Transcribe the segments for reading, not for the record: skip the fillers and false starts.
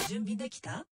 準備できた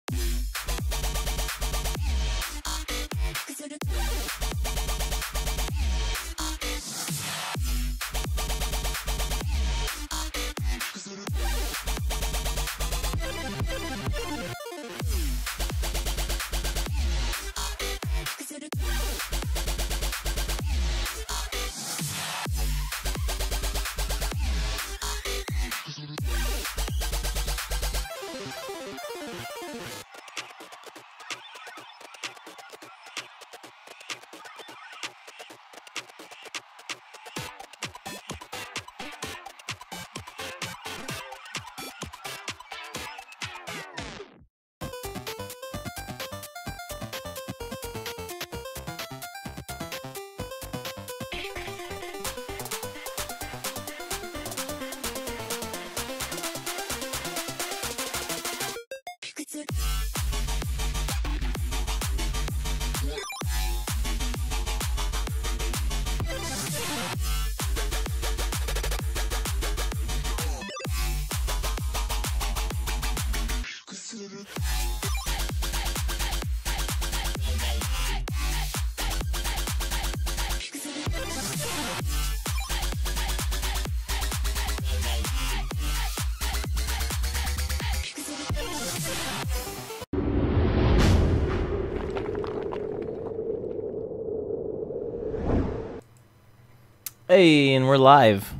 ？Hey, and we're live.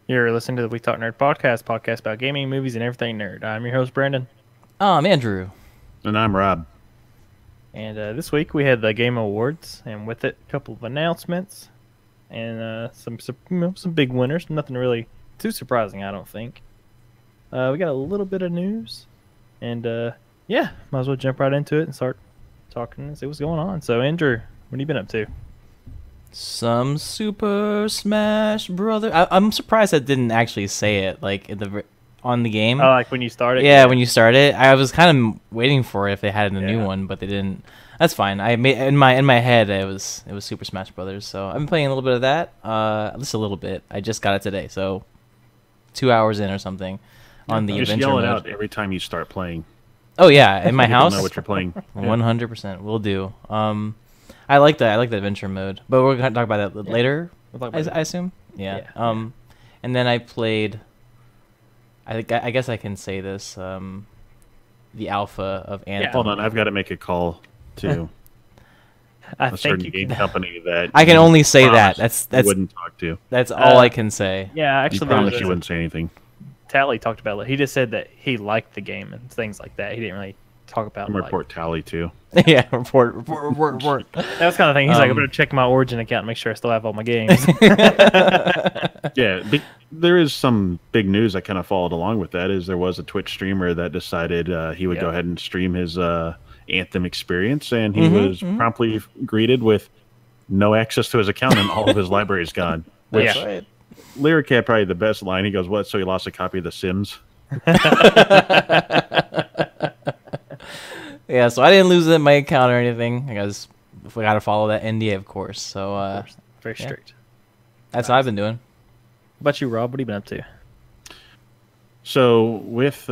You're listening to the We Talk Nerd podcast about gaming, movies, and everything nerd. I'm your host, Brandon. I'm Andrew. And I'm Rob. And this week we had the Game Awards, and with it, a couple of announcements, and some big winners. Nothing really too surprising, I don't think. We got a little bit of news, and yeah, might as well jump right into it and start talking and see what's going on. So, Andrew, what have you been up to? Some Super Smash Brother. I'm surprised that didn't actually say it like on the game. Oh, like when you started? Yeah, when you started. I was kind of waiting for it if they had a new one, but they didn't. That's fine. I made in my head it was Super Smash Brothers. So I've been playing a little bit of that. Just a little bit. I just got it today, so 2 hours in or something on the just adventure yell it mode. out every time you start playing. Oh yeah, in my house. Know what you're playing. 100% will do. I like that. I like the adventure mode, but we're gonna talk about that later. We'll talk about I assume. Yeah. And then I played. I guess I can say this. The alpha of Anthem. Hold on, I've got to make a call to I a certain game company that I can only say that. That's wouldn't talk to. That's all I can say. Yeah, You actually, promised you wouldn't say anything. Tally talked about it. He just said that he liked the game and things like that. He didn't really talk about I'm report Tally too. Yeah, report. That was kind of thing. He's like, I better check my Origin account and make sure I still have all my games. Yeah, there is some big news that kind of followed along with that. Is there was a Twitch streamer that decided he would go ahead and stream his Anthem experience, and he was promptly greeted with no access to his account and all of his library is gone. Which Lyric had probably the best line. He goes, "What? So he lost a copy of The Sims?" Yeah, so I didn't lose my account or anything. I guess we got to follow that NDA, of course. So very strict. That's what I've been doing. What about you, Rob? What have you been up to? So with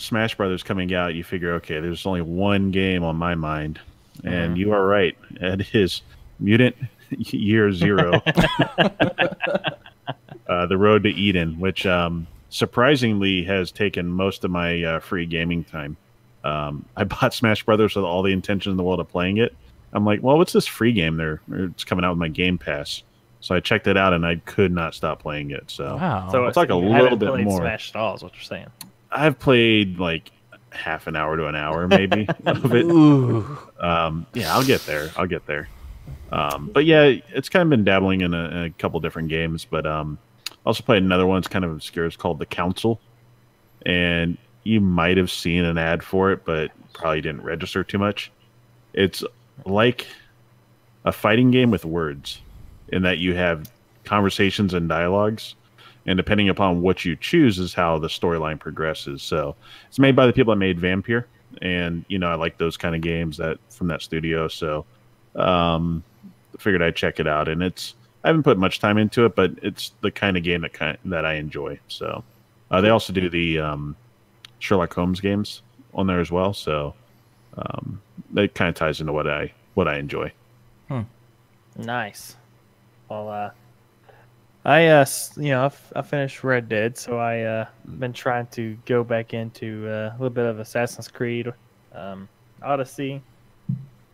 Smash Brothers coming out, you figure, okay, there's only one game on my mind, and you are right. It is Mutant Year Zero, The Road to Eden, which surprisingly has taken most of my free gaming time. I bought Smash Brothers with all the intention in the world of playing it. I'm like, well, what's this free game there? It's coming out with my Game Pass. So I checked it out, and I could not stop playing it. So Wow. So I'll talk a you little haven't bit played more. Smash at all, is what you're saying. I've played like half an hour to an hour, maybe of it. Ooh. Yeah, I'll get there. I'll get there. But yeah, it's kind of been dabbling in a couple different games, but also played another one. It's kind of obscure. It's called The Council, and you might have seen an ad for it, but probably didn't register too much. It's like a fighting game with words, in that you have conversations and dialogues, and depending upon what you choose is how the storyline progresses. So it's made by the people that made Vampire, and I like those kind of games that from that studio. So figured I'd check it out, and I haven't put much time into it, but it's the kind of game that I enjoy. So they also do the Sherlock Holmes games on there as well. So that kind of ties into what I enjoy. Nice. Well, I finished Red Dead, so I been trying to go back into a little bit of Assassin's Creed, Odyssey.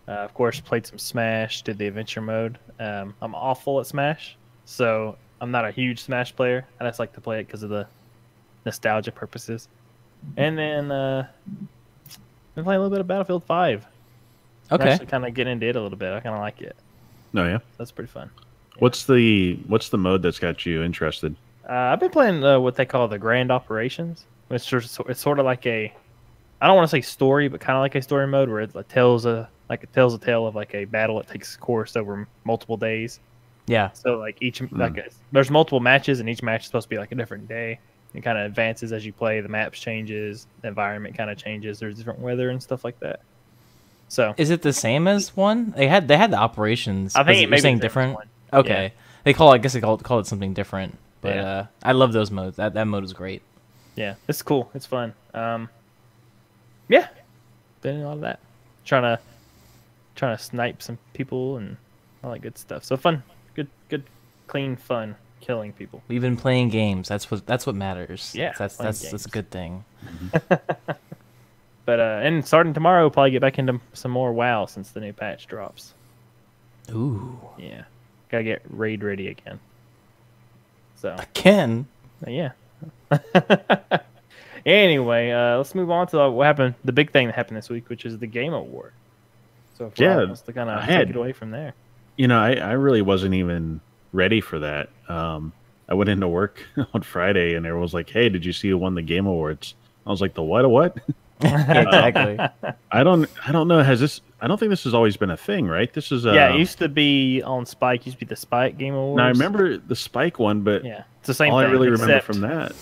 Of course, played some Smash, did the adventure mode. I'm awful at Smash, so I'm not a huge Smash player. I just like to play it because of the nostalgia purposes. And then been playing a little bit of Battlefield 5. I'm Okay. actually kind of getting into it a little bit. I kind of like it. Oh yeah. That's pretty fun. What's the mode that's got you interested? I've been playing what they call the Grand Operations. It's sort of like I don't want to say story, but kind of like a story mode where it tells a tale of like a battle that takes course over multiple days. Yeah. So like there's multiple matches, and each match is supposed to be like a different day. It kind of advances as you play. The maps changes, the environment kind of changes. There's different weather and stuff like that. So Is it the same as one? They had the operations. I think you're maybe saying it's different. one. Okay. Yeah. I guess they call it something different. But Yeah. I love those modes. That mode is great. Yeah, it's cool. It's fun. Yeah, been in all of that. Trying to snipe some people and all that good stuff. So fun, good, clean fun, killing people. We've been playing games. That's what matters. Yeah, That's playing a games. good thing. But and starting tomorrow, we'll probably get back into some more WoW since the new patch drops. Ooh. Yeah, gotta get raid ready again. So Ken. yeah. Anyway, let's move on to what happened. The big thing that happened this week, which is the Game Award. So if Rob wants to kind of take it away from there. I really wasn't even ready for that. I went into work on Friday, and everyone was like, "Hey, did you see who won the Game Awards?" I was like, "The what? A what?" Exactly. I don't know. I don't think this has always been a thing, right? This is Yeah, it used to be on Spike. It used to be the Spike Game Awards. Now I remember the Spike one, but Yeah, it's the same all thing. I really remember except from that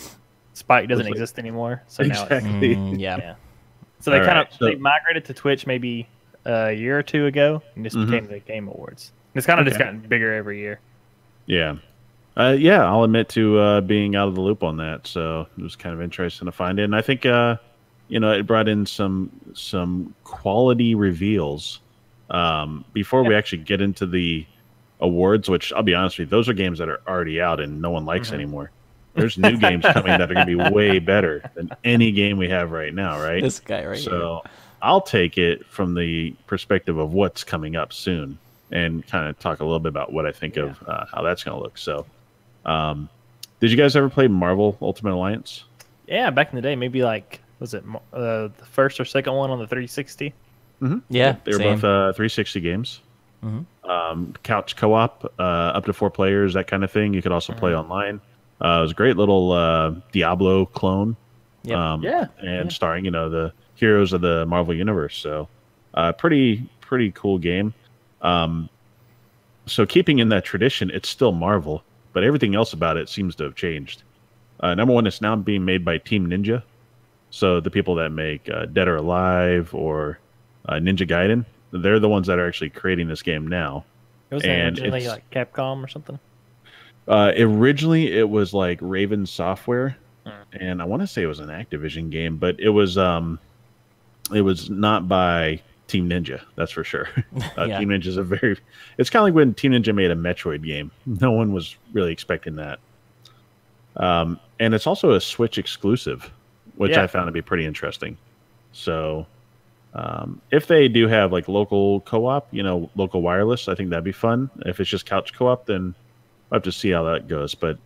Spike doesn't was like- exist anymore. So now it's, exactly. Yeah. yeah. So they All kind right, of so- they migrated to Twitch maybe a year or two ago, and this became the Game Awards. It's kind of just Okay. gotten bigger every year. Yeah. Yeah, I'll admit to being out of the loop on that. So it was kind of interesting to find it. And I think, it brought in some quality reveals. Before we actually get into the awards, which I'll be honest with you, those are games that are already out and no one likes anymore. There's new games coming that are going to be way better than any game we have right now, right? This guy right here. So I'll take it from the perspective of what's coming up soon and kind of talk a little bit about what I think of how that's going to look. So, did you guys ever play Marvel Ultimate Alliance? Yeah, back in the day, maybe like was it the first or second one on the 360? Yeah. They were same. both 360 games. Mhm. Couch co-op, up to 4 players, that kind of thing. You could also play online. It was a great little Diablo clone. Yep. Yeah, and starring the heroes of the Marvel universe. So, pretty cool game. So keeping in that tradition, it's still Marvel, but everything else about it seems to have changed. Number one, it's now being made by Team Ninja, so the people that make Dead or Alive or Ninja Gaiden, they're the ones that are actually creating this game now. it was and originally it's- like Capcom or something. Originally, it was like Raven Software, and I want to say it was an Activision game, but it was not by Team Ninja. That's for sure. Yeah. Team Ninja is it's kind of like when Team Ninja made a Metroid game. No one was really expecting that. And it's also a Switch exclusive, which Yeah. I found to be pretty interesting. So, if they do have like local co-op, local wireless, I think that'd be fun. If it's just couch co-op, then we'll have to see how that goes. But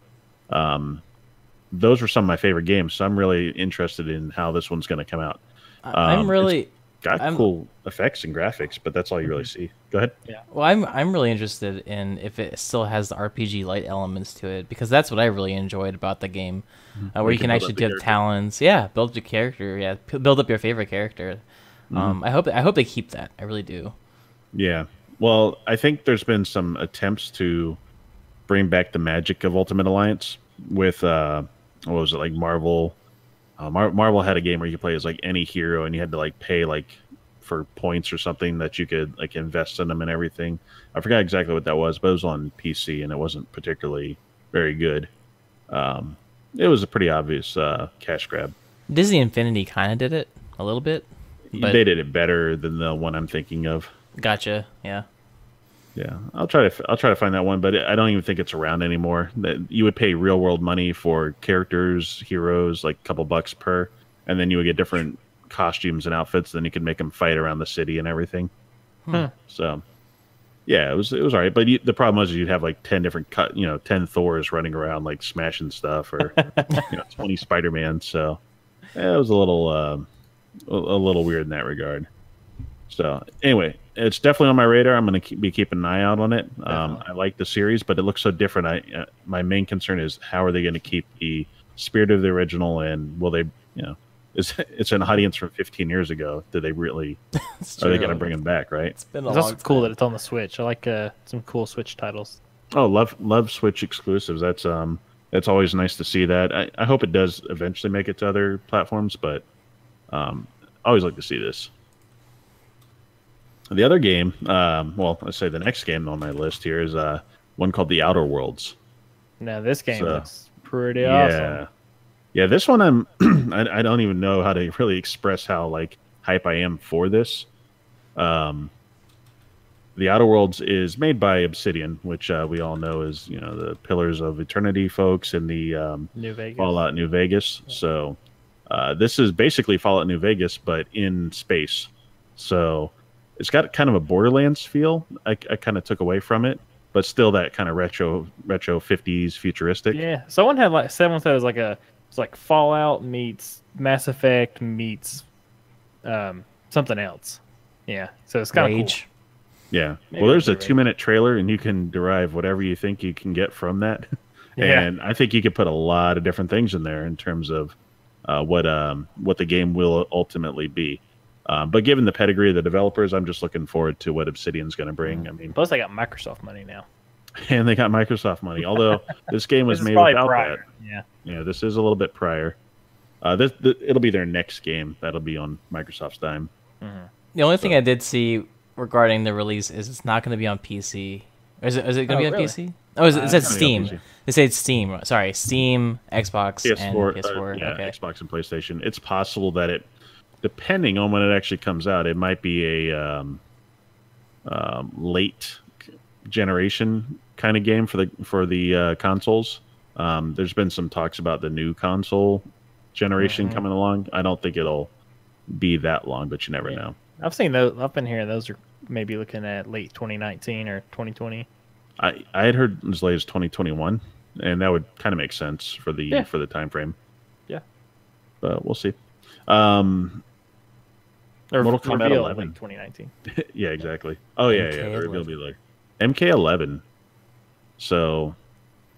those were some of my favorite games, so I'm really interested in how this one's going to come out. I'm really got cool effects and graphics, but that's all you really see. Go ahead. Yeah. well. I'm really interested in if it still has the RPG light elements to it, because that's what I really enjoyed about the game, where you can build actually up the give character. talents. Yeah, build your character. Yeah, build up your favorite character. I hope they keep that. I really do. Yeah. Well, I think there's been some attempts to bring back the magic of Ultimate Alliance with what was it, like Marvel? Marvel had a game where you could play as like any hero, and you had to like pay like for points or something that you could like invest in them and everything. I forgot exactly what that was, but it was on PC and it wasn't particularly very good. It was a pretty obvious cash grab. Disney Infinity kind of did it a little bit. But They did it better than the one I'm thinking of. gotcha. Yeah. Yeah, I'll try to find that one, but I don't even think it's around anymore. That you would pay real world money for characters, heroes, like a couple bucks per, and then you would get different costumes and outfits. Then you could make them fight around the city and everything. So, yeah, it was all right. But the problem was you'd have like 10 different 10 Thors running around like smashing stuff, or 20 Spider-Man. So, yeah, it was a little weird in that regard. So anyway, it's definitely on my radar. I'm going to be keeping an eye out on it. I like the series, but it looks so different. My main concern is how are they going to keep the spirit of the original, and will they, it's an audience from 15 years ago. Do they really? Are they going to bring them back? Right? It's been a It's long also time. cool that it's on the Switch. I like some cool Switch titles. Oh, love Switch exclusives. That's always nice to see that. I hope it does eventually make it to other platforms, but I always like to see this. The other game, let's say the next game on my list here is one called The Outer Worlds. Now this game So, looks pretty awesome. Yeah. This one I don't even know how to really express how like hype I am for this. The Outer Worlds is made by Obsidian, which we all know is the Pillars of Eternity folks in the New Vegas. Fallout New Vegas. So this is basically Fallout New Vegas, but in space. So it's got kind of a Borderlands feel. I kind of took away from it, but still that kind of retro 50s futuristic. Yeah, someone said it was it's like Fallout meets Mass Effect meets something else. Yeah, so it's kind of cool. Rage. Yeah. Maybe Well, there's a it'll be 2-minute trailer, and you can derive whatever you think you can get from that. Yeah. And I think you could put a lot of different things in there in terms of what the game will ultimately be. But given the pedigree of the developers, I'm just looking forward to what Obsidian's going to bring. I mean, Plus, they got Microsoft money now. and they got Microsoft money. Although this game was This is made probably without prior. that. Yeah. Yeah, this is a little bit prior. It'll be their next game. That'll be on Microsoft's dime. The only thing I did see regarding the release is it's not going to be on PC. Is it going to be on really? PC? Oh, it said it's gonna be on Steam. PC. They say it's Steam. Sorry, Steam, Xbox, and PS4, PS4. yeah, Okay. Xbox and PlayStation. It's possible that depending on when it actually comes out, it might be a late generation kind of game for the consoles. There's been some talks about the new console generation coming along. I don't think it'll be that long, but you never know. I've seen those. I've been hearing those are maybe looking at late 2019 or 2020. I had heard as late as 2021, and that would kind of make sense for the time frame. Yeah. But we'll see. Or Mortal Kombat reveal 11. late 2019. Yeah, exactly. Oh yeah, yeah. The reveal will be like MK11. So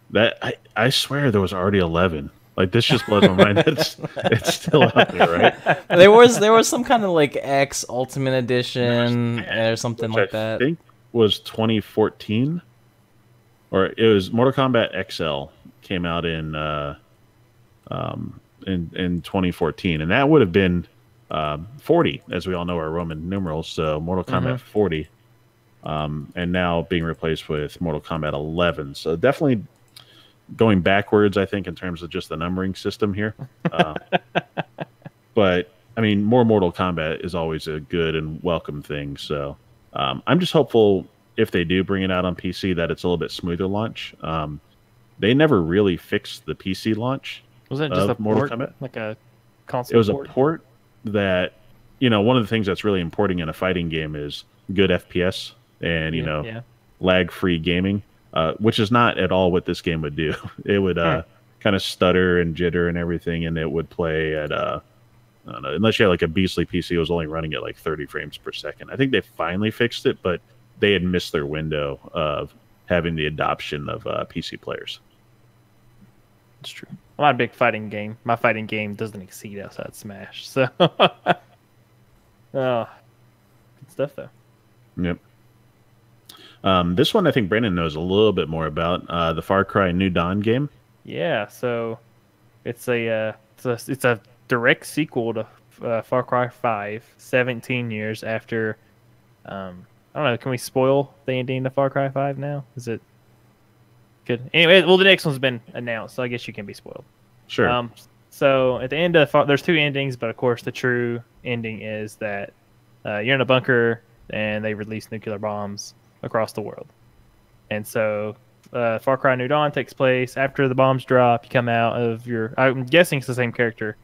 that I swear there was already 11. Like this just blows my mind. It's still out there, right? There was some kind of like X Ultimate Edition or something like I that. think was 2014, or it was Mortal Kombat XL came out in 2014, and that would have been 40, as we all know are Roman numerals. So Mortal Kombat 40, and now being replaced with Mortal Kombat 11. So definitely going backwards, I think, in terms of just the numbering system here. But I mean, more Mortal Kombat is always a good and welcome thing. So I'm just hopeful if they do bring it out on PC that it's a little bit smoother launch. They never really fixed the PC launch. Was it just a Mortal port, Kombat? like a console? It was port? a port that, one of the things that's really important in a fighting game is good FPS and, Yeah. lag-free gaming. which is not at all what this game would do. It would kind of stutter and jitter and everything, and it would play at I don't know, unless you had like a beastly PC, it was only running at like 30 frames per second. I think they finally fixed it, but they had missed their window of having the adoption of PC players. It's true. I'm not a big fighting game. My fighting game doesn't exceed outside Smash. So, good stuff though. Yep. This one I think Brandon knows a little bit more about, the Far Cry New Dawn game. Yeah. So, it's a direct sequel to Far Cry 5, 17 years after. I don't know. Can we spoil the ending to Far Cry 5 now? Is it good? Anyway, well, the next one's been announced, so I guess you can be spoiled. Sure. So at the end of there's two endings, but of course the true ending is that you're in a bunker and they release nuclear bombs across the world. And so Far Cry New Dawn takes place after the bombs drop. You come out of your. I'm guessing it's the same character.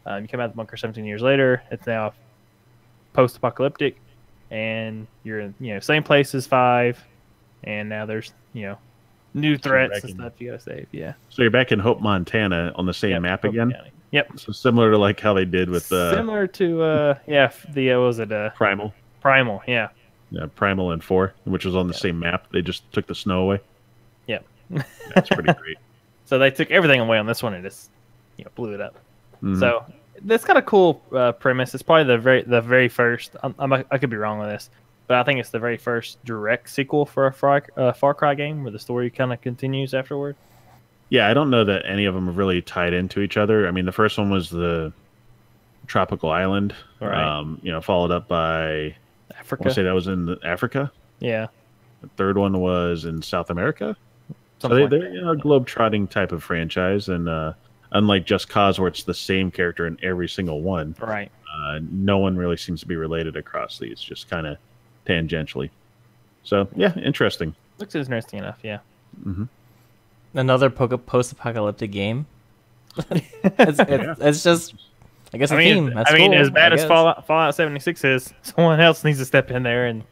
You come out of the bunker 17 years later. It's now post-apocalyptic, and you're in same place as 5, and now there's new threats and stuff you gotta save. Yeah. So you're back in Hope, Montana, on the same map Hope again. County. Yep. So similar to like how they did with similar to what was it Primal. Primal, yeah. Yeah, Primal and 4, which was on the same map. They just took the snow away. Yep. That's pretty great. So they took everything away on this one and just blew it up. Mm-hmm. So that's got a cool premise. It's probably the very first. I could be wrong with this, but I think it's the very first direct sequel for a Far Cry game where the story kind of continues afterward. Yeah, I don't know that any of them are really tied into each other. I mean, the first one was the tropical island, right. Followed up by Africa. I want to say that was in Africa. Yeah. The third one was in South America. Something So they're a globe-trotting type of franchise, and unlike Just Cause, where it's the same character in every single one, right? No one really seems to be related across these, just kind of tangentially. So yeah, interesting. Looks interesting enough, yeah. Mm-hmm. Another post-apocalyptic game. it's just, I guess, a theme. That's cool, as bad I as guess. Fallout 76 is, someone else needs to step in there and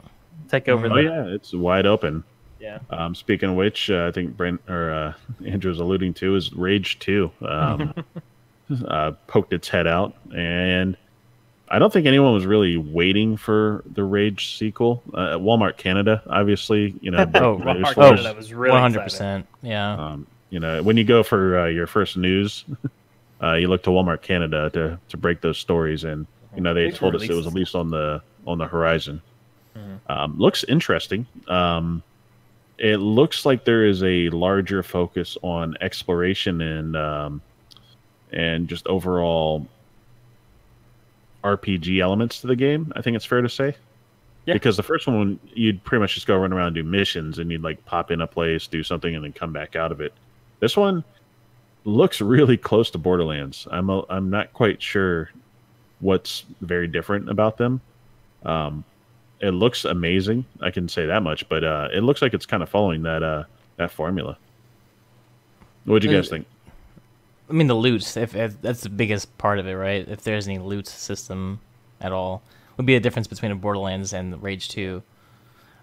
take over. Yeah, it's wide open. Yeah. Speaking of which, I think Andrew was alluding to is Rage 2 poked its head out, and I don't think anyone was really waiting for the Rage sequel. Walmart Canada, obviously, Walmart Canada was really 100%. Yeah. When you go for your first news, you look to Walmart Canada to break those stories, and they told us it was at least on the horizon. Mm-hmm. Looks interesting. It looks like there is a larger focus on exploration and just overall RPG elements to the game. I think it's fair to say. Yeah. Because the first one, you'd pretty much just go run around and do missions, and you'd like pop in a place, do something, and then come back out of it. This one looks really close to Borderlands. I'm not quite sure what's very different about them. It looks amazing, I can say that much, but it looks like it's kind of following that formula. What'd you guys think? I mean, the loot, if that's the biggest part of it, right? If there's any loot system at all, would be a difference between a Borderlands and Rage 2.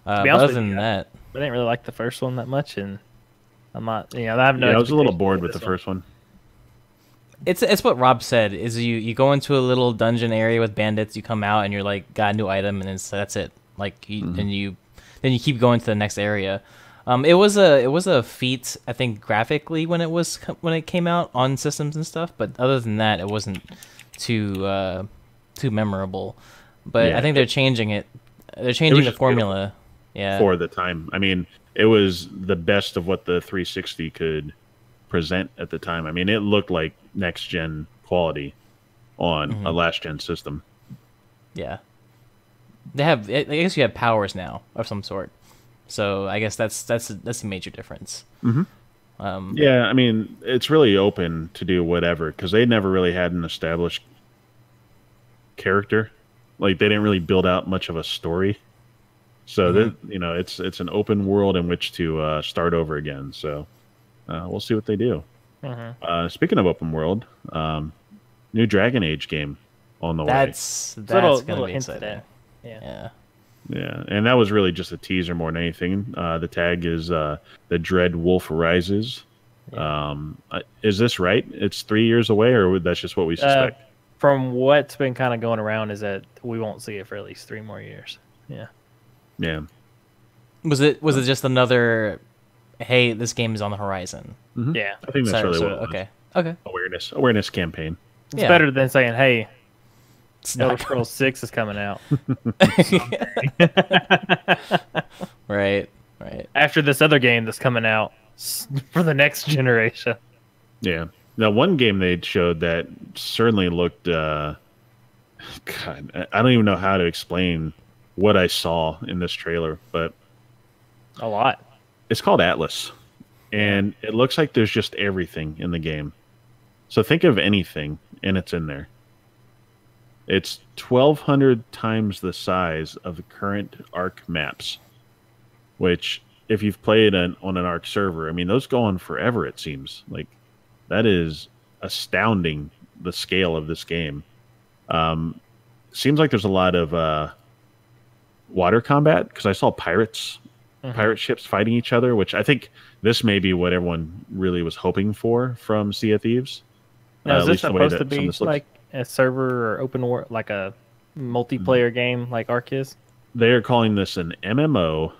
But other than that, I didn't really like the first one that much, and I'm not, I have no. Yeah, I was a little bored with the first one. It's what Rob said. Is you go into a little dungeon area with bandits, you come out and you're like got a new item, and that's it. Like then you keep going to the next area. It was a feat, I think, graphically when it came out on systems and stuff. But other than that, it wasn't too memorable. But yeah, I think they're changing it. They're changing the formula. Yeah, for the time. I mean, it was the best of what the 360 could present at the time. I mean, it looked like next gen quality on a last gen system. Yeah, they have. I guess you have powers now of some sort. So I guess that's a major difference. Mm-hmm. Yeah, I mean, it's really open to do whatever because they never really had an established character. Like they didn't really build out much of a story. So it's an open world in which to start over again. So we'll see what they do. Speaking of open world, new Dragon Age game on the way. That's gonna be exciting. Yeah. Yeah, and that was really just a teaser more than anything. The tag is the Dread Wolf Rises. Yeah. Is this right? It's 3 years away, or that's just what we suspect? From what's been kind of going around is that we won't see it for at least 3 more years. Yeah. Yeah. Was it just another? Hey, this game is on the horizon. Mm-hmm. Yeah. I think that's really what it was. Okay. Awareness campain. It's better than saying, "Hey, It's Elder not Scrolls 6 is coming out." right. After this other game that's coming out for the next generation. Yeah. Now, one game they showed that certainly looked. God, I don't even know how to explain what I saw in this trailer, but A lot. it's called Atlas, and it looks like there's just everything in the game. So think of anything, and it's in there. It's 1,200 times the size of the current Arc maps, which, if you've played on an Arc server, I mean, those go on forever, it seems. Like, that is astounding, the scale of this game. Seems like there's a lot of water combat, because I saw pirate ships fighting each other, which I think this may be what everyone really was hoping for from Sea of Thieves. Now, is at this least the way supposed that to some of be this looks. like a server or open world, like a multiplayer game like Ark is? They are calling this an MMO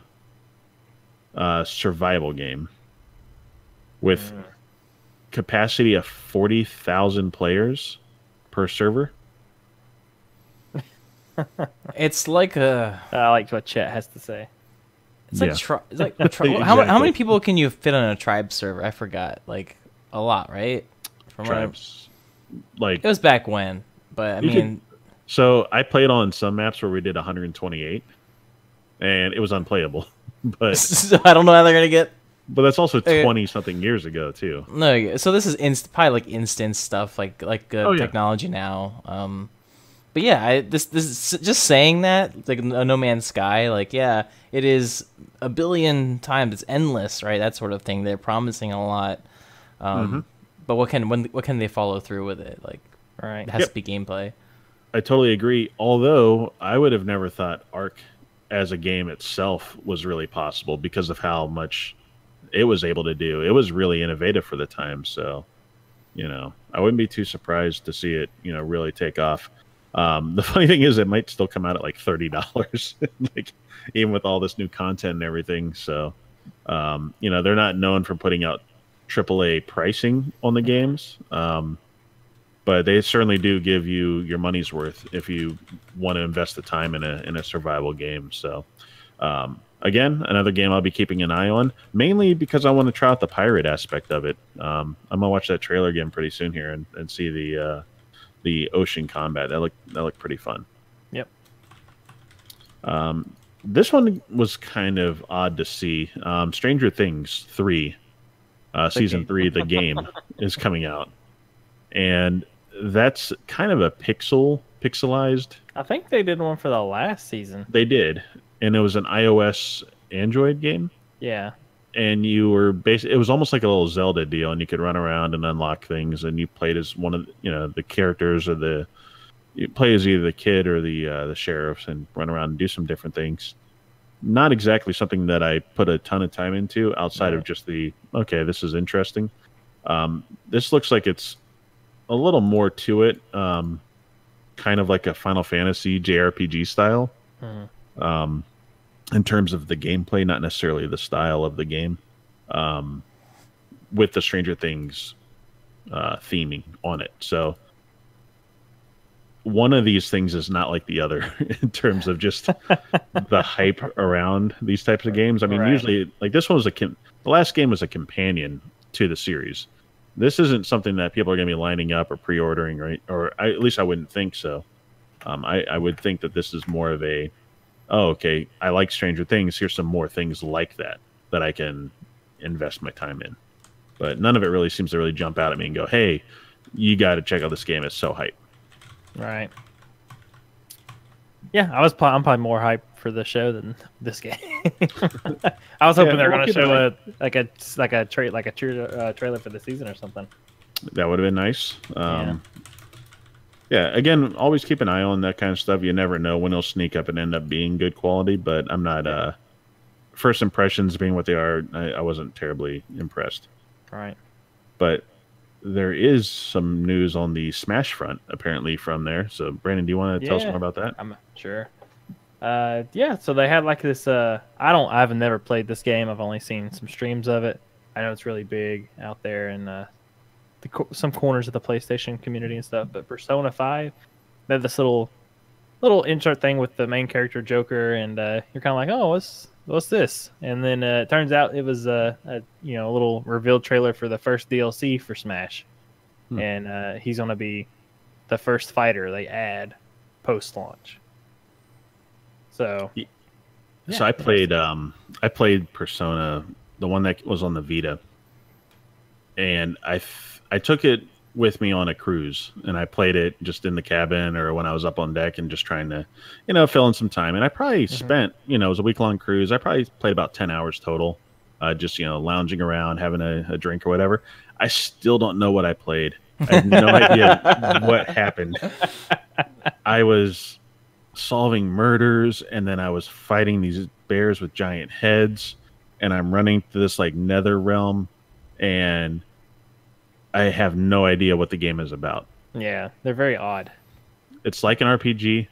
survival game with capacity of 40,000 players per server. It's like a. I like what Chet has to say. It's like Yeah. it's like how many people can you fit on a tribe server? I forgot. Like a lot, right? From what Tribes. Like, it was back when, but I mean, so I played on some maps where we did 128, and it was unplayable. But so I don't know how they're gonna get. that's also Okay. 20 something years ago too. No, so this is probably like instant stuff, like Oh, yeah. technology now. But yeah, this is just saying that, like a No Man's Sky, like yeah, it is a billion times, it's endless, right? That sort of thing. They're promising a lot, but what can they follow through with it? Like, Right. it has to be gameplay. I totally agree. Although I would have never thought Ark as a game itself was really possible because of how much it was able to do. It was really innovative for the time. So, I wouldn't be too surprised to see it, really take off. The funny thing is, it might still come out at like $30, like even with all this new content and everything. So, they're not known for putting out AAA pricing on the games, but they certainly do give you your money's worth if you want to invest the time in a survival game. So, again, another game I'll be keeping an eye on, mainly because I want to try out the pirate aspect of it. I'm gonna watch that trailer again pretty soon here and see the ocean combat. That looked pretty fun. Yep. This one was kind of odd to see. Stranger Things 3, season 3, the game is coming out, and that's kind of a pixelized. I think they did one for the last season. They did, and it was an iOS Android game. Yeah. And you were basically, it was almost like a little Zelda deal, and you could run around and unlock things, and you played as one of the characters, or you play as either the kid or the sheriffs, and run around and do some different things. Not exactly something that I put a ton of time into outside of just this is interesting. This looks like it's a little more to it, kind of like a Final Fantasy JRPG style. In terms of the gameplay, not necessarily the style of the game, with the Stranger Things theming on it. So one of these things is not like the other in terms of just the hype around these types of games. I mean, usually, like this one was the last game was a companion to the series. This isn't something that people are going to be lining up or pre-ordering, right? At least I wouldn't think so. I would think that this is more of a, oh, okay, I like Stranger Things. Here's some more things like that I can invest my time in. But none of it really seems to really jump out at me and go, hey, you got to check out this game. It's so hype. Right. Yeah, I'm probably more hyped for the show than this game. I was hoping they were going to show a trailer for the season or something. That would have been nice. Yeah. Yeah, again, always keep an eye on that kind of stuff. You never know when it'll sneak up and end up being good quality, but I'm not first impressions being what they are, I wasn't terribly impressed. Right. But there is some news on the Smash front apparently from there. So Brandon, do you want to tell us more about that? I'm sure. Yeah, so they had like this I've never played this game. I've only seen some streams of it. I know it's really big out there in some corners of the PlayStation community and stuff, but Persona 5, they have this little insert thing with the main character Joker, and you're kind of like, "Oh, what's this?" And then it turns out it was a little reveal trailer for the first DLC for Smash, and he's gonna be the first fighter they add post launch. So, so I played Persona, the one that was on the Vita, and I took it with me on a cruise, and I played it just in the cabin or when I was up on deck and just trying to, fill in some time. And I probably spent, it was a week-long cruise. I probably played about 10 hours total, just, lounging around, having a drink or whatever. I still don't know what I played. I have no idea what happened. I was solving murders, and then I was fighting these bears with giant heads, and I'm running through this like nether realm, and I have no idea what the game is about. Yeah, they're very odd. It's like an RPG.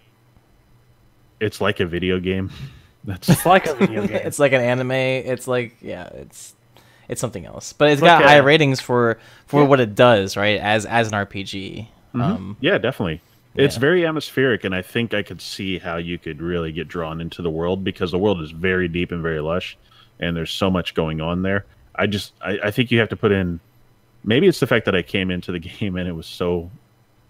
It's like a video game. It's like a video game. It's like an anime. It's like it's something else. But it's got high ratings for what it does, right? As an RPG. Yeah, definitely. It's very atmospheric, and I think I could see how you could really get drawn into the world, because the world is very deep and very lush, and there's so much going on there. I think you have to put in. Maybe it's the fact that I came into the game and I was so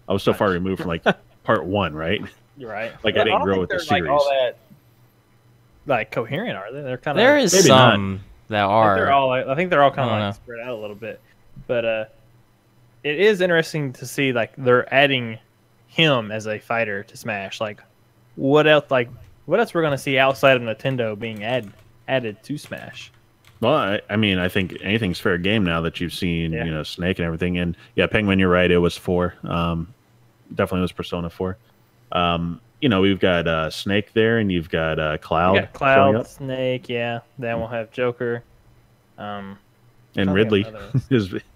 far removed from like part one, right? You're right. Like I didn't grow with the series. Like all that, like coherent, are they? They're kind of. There is some that are. I think they're all kind of like spread out a little bit, but it is interesting to see like they're adding him as a fighter to Smash. Like, what else? Like, what else we're gonna see outside of Nintendo being added to Smash? Well, I mean, I think anything's fair game now that you've seen, Snake and everything. And yeah, Penguin, you're right. It was 4. Definitely was Persona 4. We've got Snake there, and you've got Cloud. You got Cloud, Snake, yeah. Then we'll have Joker. And Ridley.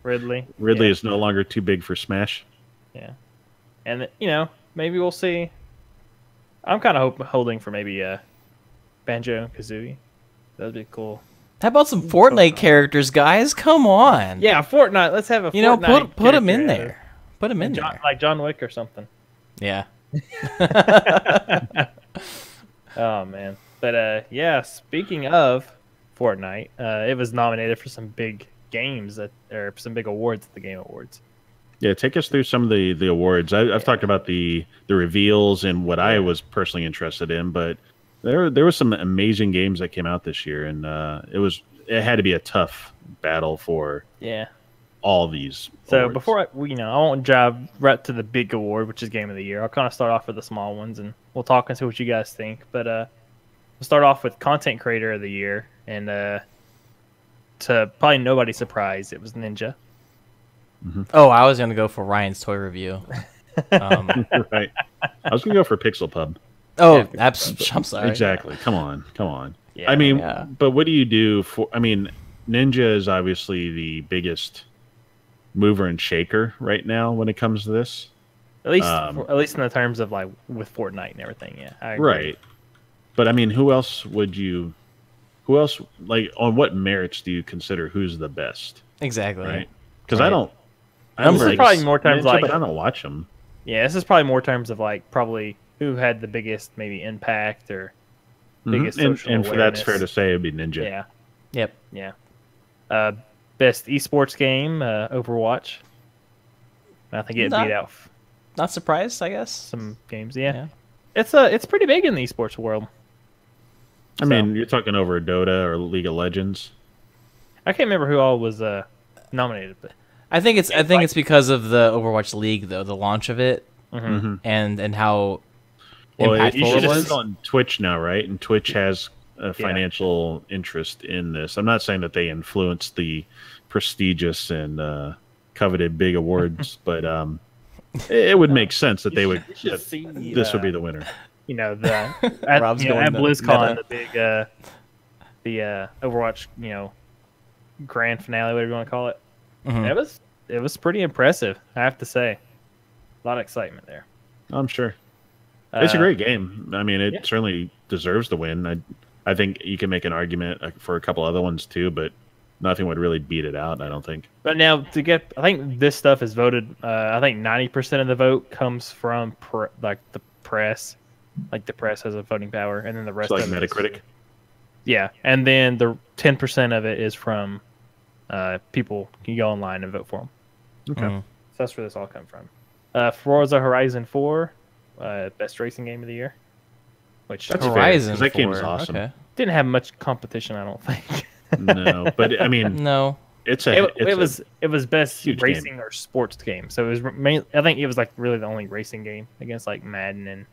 Ridley is no longer too big for Smash. Yeah. And, maybe we'll see. I'm kind of holding for maybe Banjo-Kazooie. That'd be cool. How about some Fortnite characters, guys? Come on. Yeah, Fortnite. Let's have a Fortnite put them in there. Put them in there. Like John Wick or something. Yeah. Oh, man. But, speaking of Fortnite, it was nominated for some big games, or some big awards at the Game Awards. Yeah, take us through some of the awards. I've talked about the reveals and what I was personally interested in, but there were some amazing games that came out this year, and it had to be a tough battle for all these. So awards. Before I won't drive right to the big award, which is Game of the Year. I'll kind of start off with the small ones, and we'll talk and see what you guys think. But we'll start off with Content Creator of the Year, and to probably nobody's surprise, it was Ninja. Mm-hmm. Oh, I was gonna go for Ryan's toy review. Right. I was gonna go for PixelPub. Oh, I'm sorry. Exactly. Come on. Yeah, I mean, but what do you do for? I mean, Ninja is obviously the biggest mover and shaker right now when it comes to this. At least in the terms of like with Fortnite and everything. Yeah, I agree. Right. But I mean, who else like on what merits do you consider who's the best? Exactly. Right. Because I don't. This is probably more terms Ninja, like. But I don't watch them. Yeah, this is probably more terms of like probably who had the biggest maybe impact or biggest social and awareness. for that's fair to say it'd be Ninja. Yeah. Yep. Yeah. Best esports game, Overwatch. I think it beat out Not surprised, I guess. some games. Yeah. It's pretty big in the esports world. I mean, you're talking over Dota or League of Legends. I can't remember who all was nominated, but I think it's because of the Overwatch League, though, the launch of it, Mm-hmm. and how impactful you should it was. On Twitch now, right? And Twitch has a financial interest in this. I'm not saying that they influence the prestigious and coveted big awards, but it would make sense that they would. You should that see, this would be the winner. You know, at Rob's going at to BlizzCon, meta. the big the Overwatch, grand finale, whatever you want to call it. Mhm. It was pretty impressive, I have to say. A lot of excitement there. I'm sure. It's a Uh, great game. I mean, it yeah. certainly deserves the win. I think you can make an argument for a couple other ones too, but nothing would really beat it out. I don't think. But now I think this stuff is voted. I think 90% of the vote comes from the press, like the press has a voting power, and then the rest It's like of it is- Metacritic. yeah, and then the 10% of it is from people can go online and vote for them. Okay. Mhm. So that's where this all come from. Forza Horizon 4, best racing game of the year, which That's fair, Horizon 'cause that game is 4, awesome. Okay. didn't have much competition, I don't think. No, but I mean, No. it's a. It was best huge racing or sports game. So it was mainly, I think it was like really the only racing game against like Madden and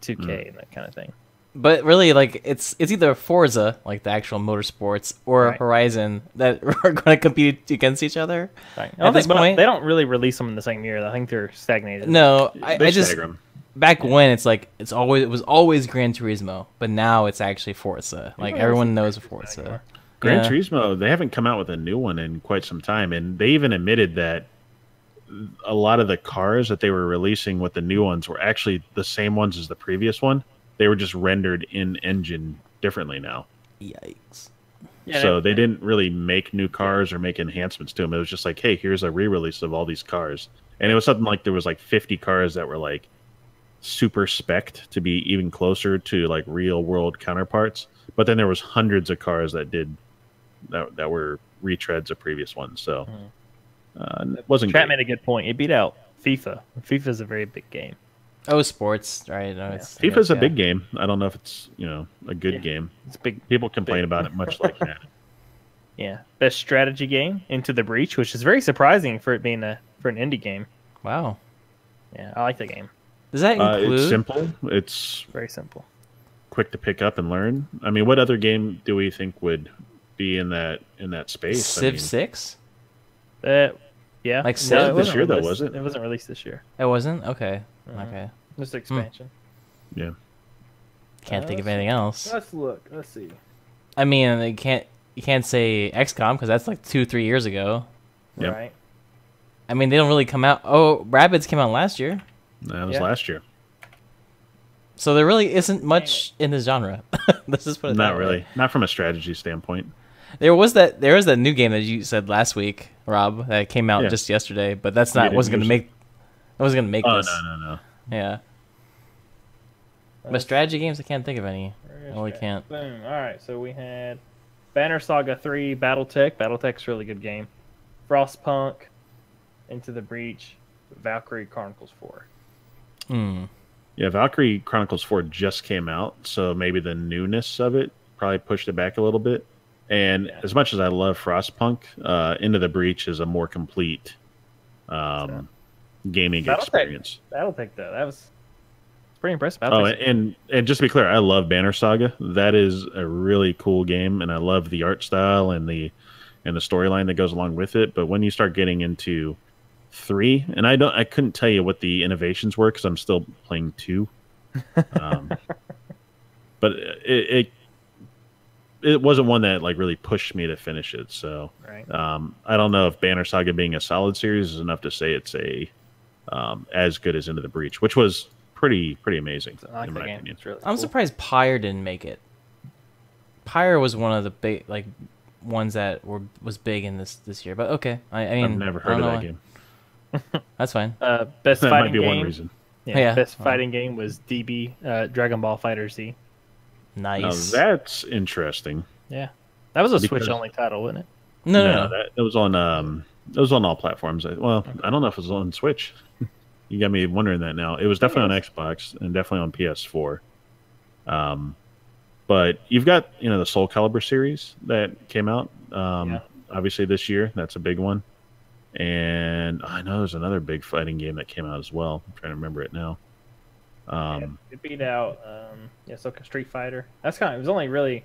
2K and that kind of thing. But really, like it's either Forza, like the actual motorsports, or Right. Horizon that are going to compete against each other. Right. At this point, they don't really release them in the same year. I think they're stagnated. no, They I just stagger 'em. back when it was always Gran Turismo, but now it's actually Forza. Like don't everyone listen knows to Gran Turismo Forza. anymore. Gran Yeah. Turismo, they haven't come out with a new one in quite some time, and they even admitted that a lot of the cars that they were releasing with the new ones were actually the same ones as the previous one. They were just rendered in engine differently now. Yikes. Yeah, So they didn't really make new cars or make enhancements to them. It was just like, hey, here's a re-release of all these cars. And it was something like there was like 50 cars that were like super spec'd to be even closer to like real world counterparts. But then there was hundreds of cars that were retreads of previous ones. So it wasn't Chat great. made a good point. It beat out FIFA. FIFA is a very big game. Oh, sports, right? No, it's, FIFA's a yeah. big game. I don't know if it's a good game. It's big. People complain about it much like that. Yeah, best strategy game, Into the Breach, which is very surprising for it being for an indie game. Wow. Yeah, I like the game. Does that include? It's simple. It's Very simple. quick to pick up and learn. I mean, what other game do we think would be in that space? Civ 6? Yeah. Like No, Civ? it wasn't This year, though, released- was it? It wasn't released this year. It wasn't. Okay. Uh-huh. Okay. Just expansion. Yeah. Can't think of let's- anything else. Let's look. Let's see. I mean, you can't say XCOM because that's like 2-3 years ago. Yep. Right. I mean, they don't really come out. Oh, Rabbids came out last year, That was Yeah. last year. so there really isn't much in this genre. Let's just put it Not that way. really. Not from a strategy standpoint. There was that new game that you said last week, Rob, that came out Yeah. just yesterday, but that's We not didn't wasn't gonna use make. I wasn't gonna make Oh, this. no. Yeah. But strategy games, I can't think of any. I really Okay. can't. Boom. All right. So we had Banner Saga 3, BattleTech. BattleTech's a really good game. Frostpunk, Into the Breach, Valkyrie Chronicles 4. Hmm. Yeah, Valkyrie Chronicles 4 just came out, so maybe the newness of it probably pushed it back a little bit. And Yeah. as much as I love Frostpunk, Into the Breach is a more complete gaming BattleTech. experience. BattleTech though, it's pretty impressive. Oh, BattleTech's- and just to be clear, I love Banner Saga. That is a really cool game, and I love the art style and the storyline that goes along with it. But when you start getting into 3, and I couldn't tell you what the innovations were because I'm still playing 2. But it wasn't one that like really pushed me to finish it. So right. I don't know if Banner Saga being a solid series is enough to say it's a as good as Into the Breach, which was pretty amazing I like in the my game. opinion. It's really I'm cool. surprised Pyre didn't make it. Pyre was one of the big ones that was big in this year. But okay, I mean, I've never I heard don't of know that why. game. That's fine. Best That fighting might be game. one reason. Yeah. Best fighting game was DB Dragon Ball Fighter Z. Nice. Now that's interesting. Yeah, that was a Because- Switch only title, wasn't it? no. That was on all platforms. Well, I don't know if it was on Switch. You got me wondering that now. It was definitely on Xbox and definitely on PS4. But you've got the Soul Calibur series that came out obviously this year. That's a big one. And I know there's another big fighting game that came out as well. I'm trying to remember it now. It beat out Street Fighter. It was only really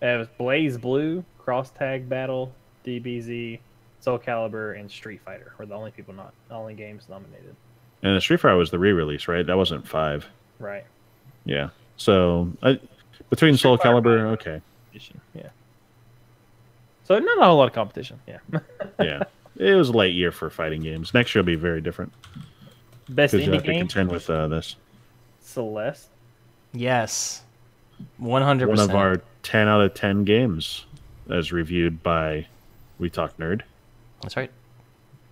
it was Blaze Blue, Cross Tag Battle, DBZ, Soul Calibur, and Street Fighter were the only games nominated. And the Street Fighter was the re-release, right? That wasn't 5. Right. Yeah. So between Soul Fighter Calibur, 5. okay. Yeah. So not a whole lot of competition. Yeah. Yeah. It was a light year for fighting games. Next year will be very different. Best Because you indie have to game. contend with this. Celeste. Yes, 100%. One of our 10 out of 10 games, as reviewed by We Talk Nerd. That's right.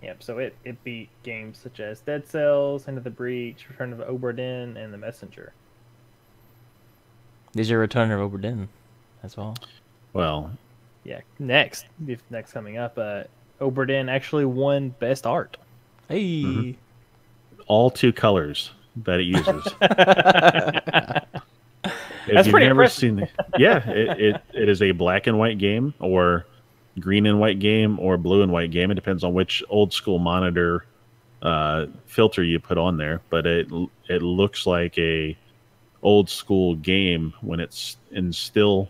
Yep. So it beat games such as Dead Cells, Into the Breach, Return of Obra Dinn, and The Messenger. These are Return of Obra Dinn as well. Well, Yeah. Next coming up, Obra Dinn actually won Best Art. Hey. all 2 colors that it uses. If That's you've pretty never impressive. seen it is a black and white game, or green and white game, or blue and white game. It depends on which old school monitor filter you put on there, but it looks like a old school game when it's in still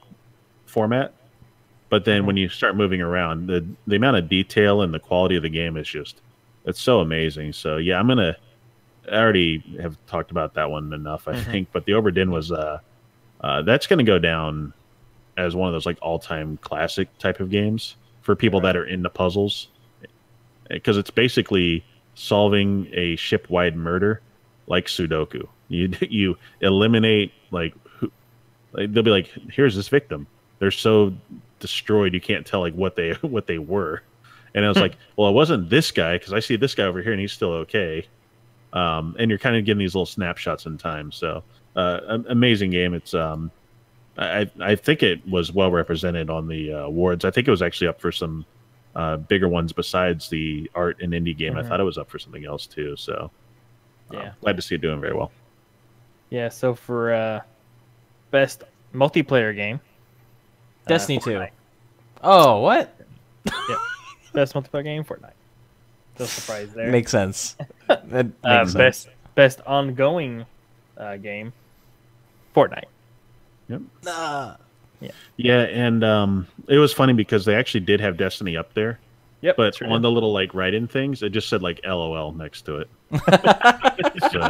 format. But then when you start moving around, the amount of detail and the quality of the game is just, it's so amazing. So yeah, I already have talked about that one enough, I think. But the Obra Dinn was that's going to go down as one of those like all-time classic type of games for people that are into puzzles, because it's basically solving a ship-wide murder like Sudoku. You eliminate like they'll be like, here's this victim. They're so destroyed you can't tell like what they were, and I was like, well, it wasn't this guy because I see this guy over here and he's still okay. And you're kind of getting these little snapshots in time. So amazing game. It's I think it was well represented on the awards. I think it was actually up for some bigger ones besides the art and indie game. I thought it was up for something else too. So Yeah. glad to see it doing very well. Yeah. So for Best Multiplayer Game, Destiny 2. Fortnite. Oh, what? Yep. Best Multiplayer Game, Fortnite. No surprise there. Makes sense. That makes sense. Best ongoing game, Fortnite. Yep. Ah. Yeah, and it was funny because they actually did have Destiny up there, Yep. but sure on did. the little like write-in things, it just said like LOL next to it. So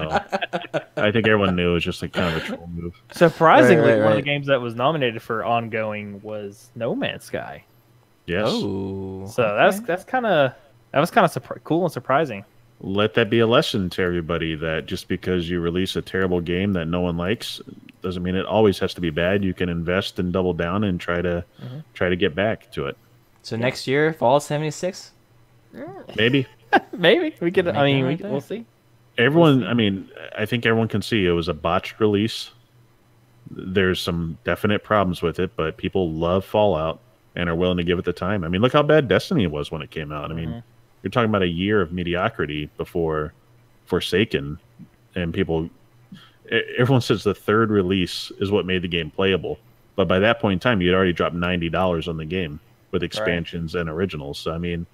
I think everyone knew it was just like kind of a troll move. Surprisingly, Right, one of the right. games that was nominated for ongoing was No Man's Sky. Yes. Oh. So okay. that was kind of cool and surprising. Let that be a lesson to everybody that just because you release a terrible game that no one likes doesn't mean it always has to be bad. You can invest and double down and try to get back to it. So next year, Fallout 76? Maybe Maybe we could. I Make mean, it right we'll there. see. everyone. I mean, I think everyone can see it was a botched release. There's some definite problems with it, but people love Fallout and are willing to give it the time. I mean, look how bad Destiny was when it came out. I mean, you're talking about a year of mediocrity before Forsaken, and everyone says the third release is what made the game playable. But by that point in time, you had already dropped $90 on the game with expansions and originals. So, I mean,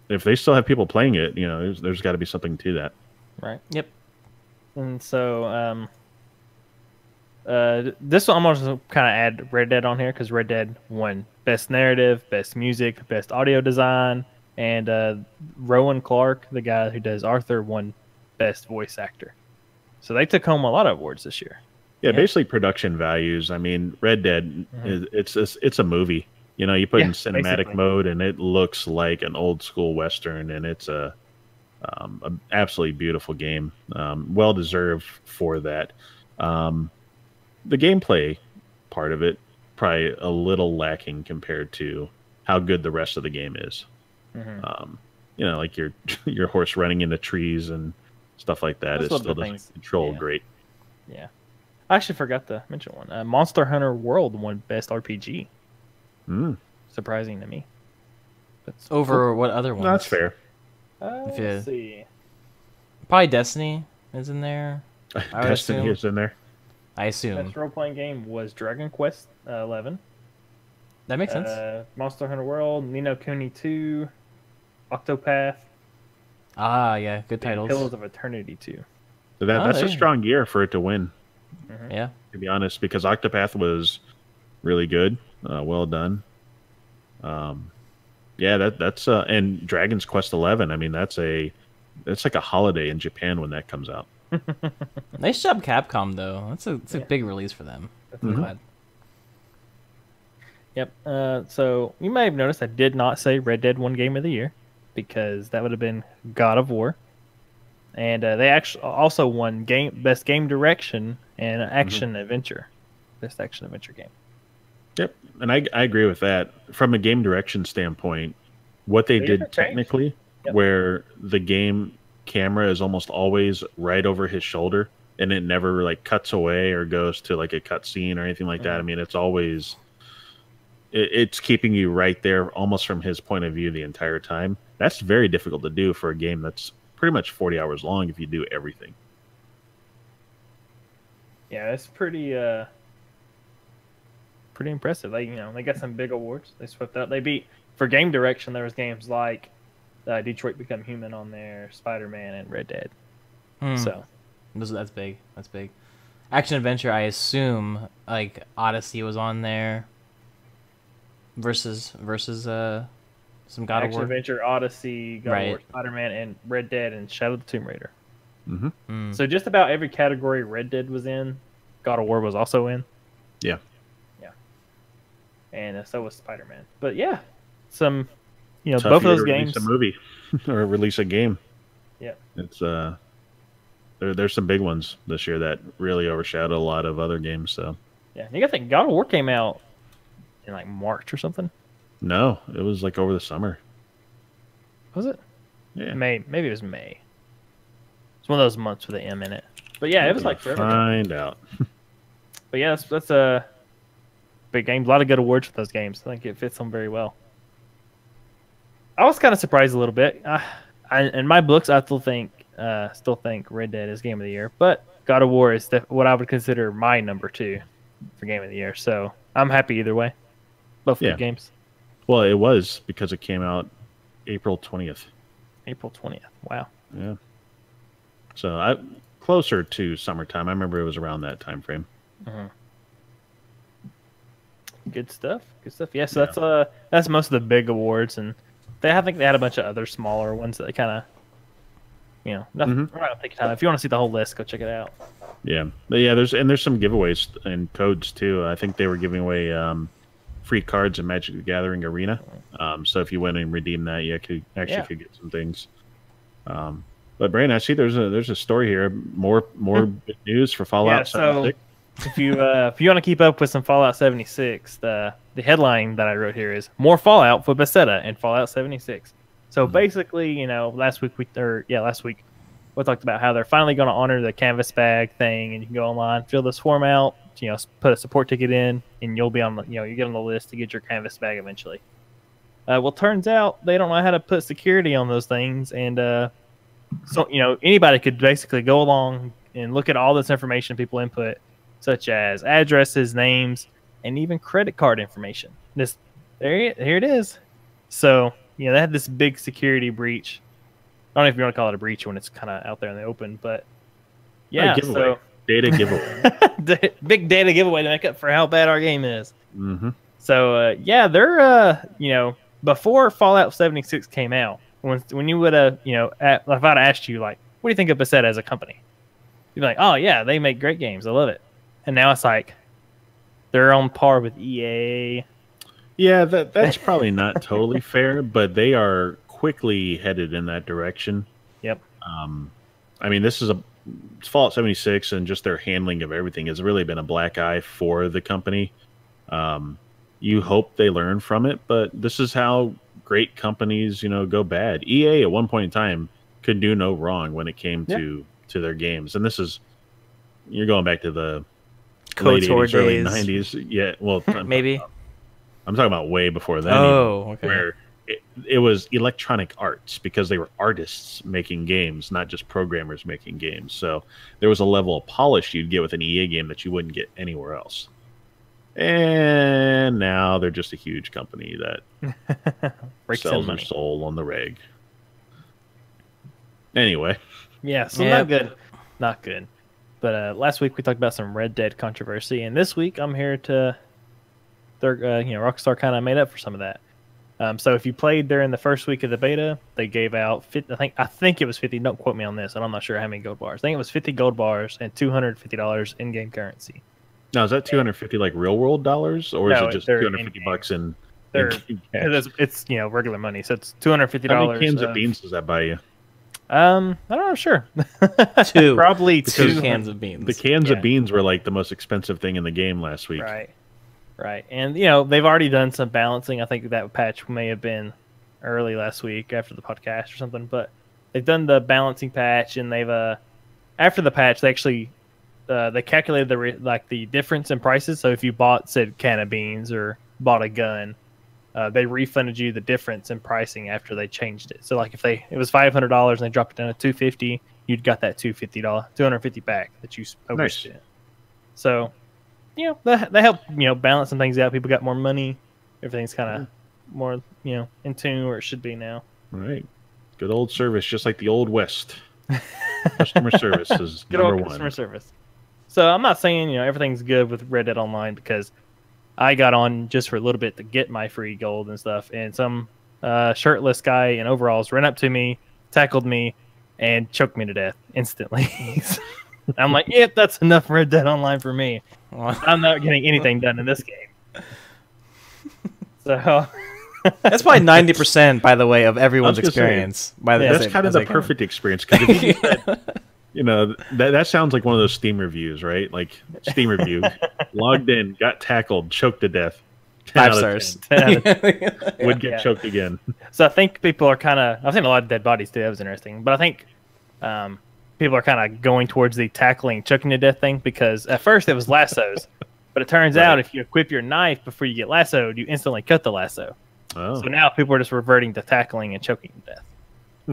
if they still have people playing it, you know, there's got to be something to that. Right. Yep. And so, this one I'm also kind of add Red Dead on here because Red Dead won Best Narrative, Best Music, Best Audio Design, and Rowan Clark, the guy who does Arthur, won Best Voice Actor. So they took home a lot of awards this year. Yeah, basically production values. I mean, Red Dead, it's a movie. You know, you put in cinematic basically. mode, and it looks like an old school Western, and it's a absolutely beautiful game. Well deserved for that. The gameplay part of it probably a little lacking compared to how good the rest of the game is. You know, like your horse running into trees and stuff like that. Those It little still doesn't things. control Yeah. great. Yeah. I actually forgot to mention one. Monster Hunter World won Best RPG. Mm. Surprising to me. But Over what other ones? No, that's fair. If you- let's see. Probably Destiny is in there. I would Destiny assume. is in there. I assume. Best role-playing game was Dragon Quest 11. That makes sense. Monster Hunter World, Ni no Kuni 2, Octopath, Yeah, good and titles. Pillars of Eternity 2. So that's there a you strong year for it to win, Yeah. to be honest, because Octopath was really good, well done. Yeah, that's and Dragon's Quest 11. I mean, that's a it's like a holiday in Japan when that comes out. Nice job, Capcom, though. It's a big release for them. I'm glad. Yep. So you may have noticed I did not say Red Dead won Game of the Year because that would have been God of War, and they actually also won Best Game Direction and Action Adventure, Best Action Adventure Game. Yep, and I agree with that. From a game direction standpoint, what they did technically, where the game camera is almost always right over his shoulder, and it never like cuts away or goes to like a cut scene or anything like that. I mean, it's always it's keeping you right there, almost from his point of view the entire time. That's very difficult to do for a game that's pretty much 40 hours long if you do everything. Yeah, it's pretty impressive. They they got some big awards. They swept out. They beat for game direction. There was games like Detroit Become Human on there, Spider-Man, and Red Dead. So that's big. That's big. Action adventure. I assume like Odyssey was on there. Versus some God of War. Action adventure, Odyssey, God of War, Spider-Man, and Red Dead, and Shadow of the Tomb Raider. So just about every category Red Dead was in, God of War was also in. Yeah. And so was Spider-Man. But yeah, some Tough both of those release games. a movie or release a game. Yeah. It's there's some big ones this year that really overshadow a lot of other games. So yeah, you gotta think God of War came out in like March or something. No, it was like over the summer. Was it? Yeah. May. Maybe it was May. It's one of those months with an M in it. But yeah, it was like forever. Find out. But yeah, that's a big game. A lot of good awards for those games. I think it fits them very well. I was kind of surprised a little bit. In my books, I still think Red Dead is Game of the Year, but God of War is what I would consider my number 2 for Game of the Year. So I'm happy either way. Both good games. Well, it was because it came out April 20th. April 20th. Wow. Yeah. So closer to summertime. I remember it was around that time frame. Good stuff. Good stuff. Yeah. So that's most of the big awards, and I think they had a bunch of other smaller ones that they kind of, nothing. We're not gonna take your time. If you want to see the whole list, go check it out. Yeah, but yeah. There's some giveaways and codes too. I think they were giving away free cards in Magic the Gathering Arena. So if you went and redeemed that, you could get some things. But Brandon, I see there's a story here. More good news for Fallout 76. If you want to keep up with some Fallout 76, the headline that I wrote here is more Fallout for Bethesda and Fallout 76. So basically, last week we talked about how they're finally going to honor the canvas bag thing, and you can go online, fill this form out, put a support ticket in, and you'll be on you get on the list to get your canvas bag eventually. Well, turns out they don't know how to put security on those things, and so anybody could basically go along and look at all this information people input, such as addresses, names, and even credit card information. Here it is. So they had this big security breach. I don't know if you want to call it a breach when it's kind of out there in the open, but yeah, data giveaway, big data giveaway to make up for how bad our game is. So they're before Fallout 76 came out, when you would have if I'd asked you like, what do you think of Bethesda as a company? You'd be like, oh yeah, they make great games, I love it. And now it's like they're on par with EA. Yeah, that's probably not totally fair, but they are quickly headed in that direction. Yep. I mean, it's Fallout 76, and just their handling of everything has really been a black eye for the company. You hope they learn from it, but this is how great companies, go bad. EA at one point in time could do no wrong when it came to their games, and you're going back to the late 80s, early 90s. Yeah, well, maybe. I'm talking about way before then. Okay. Where it was Electronic Arts, because they were artists making games, not just programmers making games. So there was a level of polish you'd get with an EA game that you wouldn't get anywhere else. And now they're just a huge company that sells their soul on the reg. Anyway. Yeah, so not good. But last week we talked about some Red Dead controversy, and this week I'm here to, Rockstar kind of made up for some of that. So if you played during the first week of the beta, they gave out 50, I think it was 50. Don't quote me on this, and I'm not sure how many gold bars. I think it was 50 gold bars and $250 in-game currency. Now, is that 250 like real world dollars, or is No, it just they're 250 bucks in They're in-game cash? it's regular money, so it's $250. How many cans of beans does that buy you? I don't know. Sure, Two. probably Two two cans of beans. The cans Yeah. of beans were like the most expensive thing in the game last week. Right, and they've already done some balancing. I think that patch may have been early last week after the podcast or something, but they've done the balancing patch, and they've after the patch they actually they calculated the difference in prices. So if you bought said can of beans or bought a gun, they refunded you the difference in pricing after they changed it. So like if it was $500 and they dropped it down to $250, you'd got that $250 back that you overspent. Nice. So they help balance some things out. People got more money. Everything's kind of more in tune where it should be now. All right. Good old service, just like the old West. Customer service is Good number old one. customer service. So I'm not saying everything's good with Red Dead Online, because I got on just for a little bit to get my free gold and stuff, and some shirtless guy in overalls ran up to me, tackled me, and choked me to death instantly. I'm like, yep, that's enough Red Dead Online for me. I'm not getting anything done in this game. So That's probably 90%, by the way, of everyone's I was gonna say, experience. That's kind of the perfect experience. Because if you said, that sounds like one of those Steam reviews, right? Like Steam review, logged in, got tackled, choked to death. 5 stars. 10 out of Would get choked again. So I think people are kind of. I've seen a lot of dead bodies too. That was interesting. But I think people are kind of going towards the tackling, choking to death thing, because at first it was lassos, but it turns out if you equip your knife before you get lassoed, you instantly cut the lasso. Oh, So now people are just reverting to tackling and choking to death.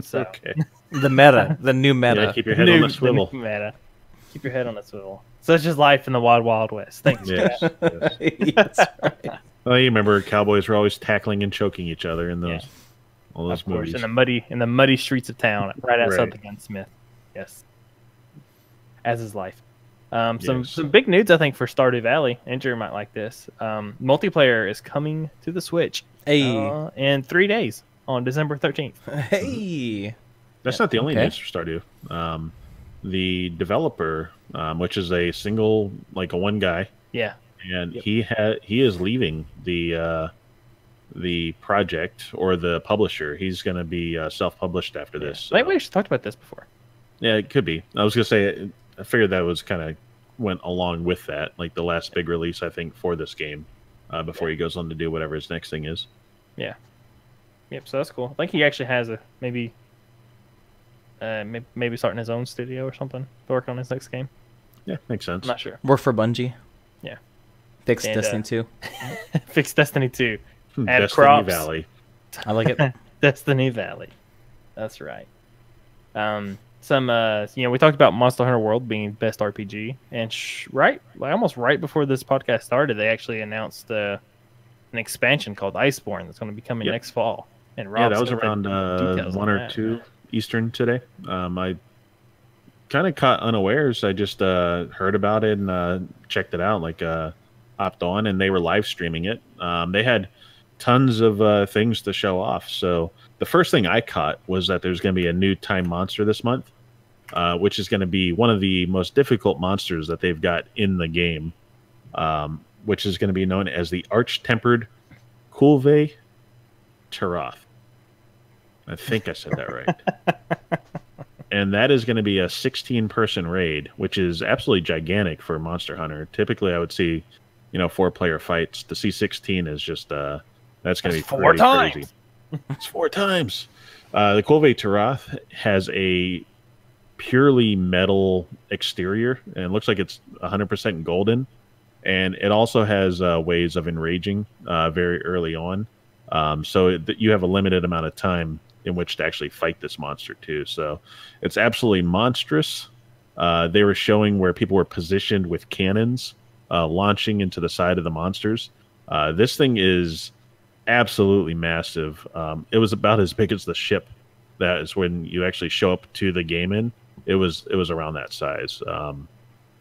So okay. The meta. The new meta. Yeah, keep your head on the swivel. new meta. Keep your head on the swivel. Such is life in the wild, wild west. Thanks. Yes, Jeff. yes. Yes, right. Oh, you remember cowboys were always tackling and choking each other in those all those Of course, movies. in the muddy streets of town, right outside Right. the gunsmith. Yes. As is life. Yes. Some big news, I think, for Stardew Valley. Andrew might like this. Multiplayer is coming to the Switch Hey. in 3 days on December 13th. Hey. That's not the only Okay. news for Stardew. The developer, which is a single, like a one guy, Yeah. and he is leaving the project or the publisher. He's going to be self-published after this. I think we actually talked about this before. Yeah, it could be. I was going to say, I figured that was kind of went along with that, like the last big release, I think, for this game, before he goes on to do whatever his next thing is. Yeah. Yep. So that's cool. I think he actually has maybe starting his own studio or something to work on his next game. Yeah, makes sense. I'm not sure. Work for Bungie. Yeah. Fix And, Destiny 2. Fix Destiny 2. Add Destiny crops. Valley. I like it. Destiny Valley. That's right. We talked about Monster Hunter World being best RPG, and almost right before this podcast started, they actually announced an expansion called Iceborne that's going to be coming Yep. next fall. And Yeah, Rob's that was gonna around read details 1 on or that. 2 Eastern today. I kind of caught unawares. I just heard about it and checked it out, hopped on, and they were live streaming it. They had tons of things to show off. So the first thing I caught was that there's going to be a new time monster this month, which is going to be one of the most difficult monsters that they've got in the game, which is going to be known as the Arch-Tempered Kulve Taroth. I think I said that right. And that is going to be a 16-person raid, which is absolutely gigantic for Monster Hunter. Typically, I would see, 4-player fights. To see 16 is just that's going to be four pretty times. crazy. It's 4 times. The Kulve Taroth has a purely metal exterior, and it looks like it's 100% golden. And it also has ways of enraging very early on. So you have a limited amount of time in which to actually fight this monster too. So it's absolutely monstrous. They were showing where people were positioned with cannons launching into the side of the monsters. This thing is absolutely massive. It was about as big as the ship. That is when you actually show up to the game in. It was around that size.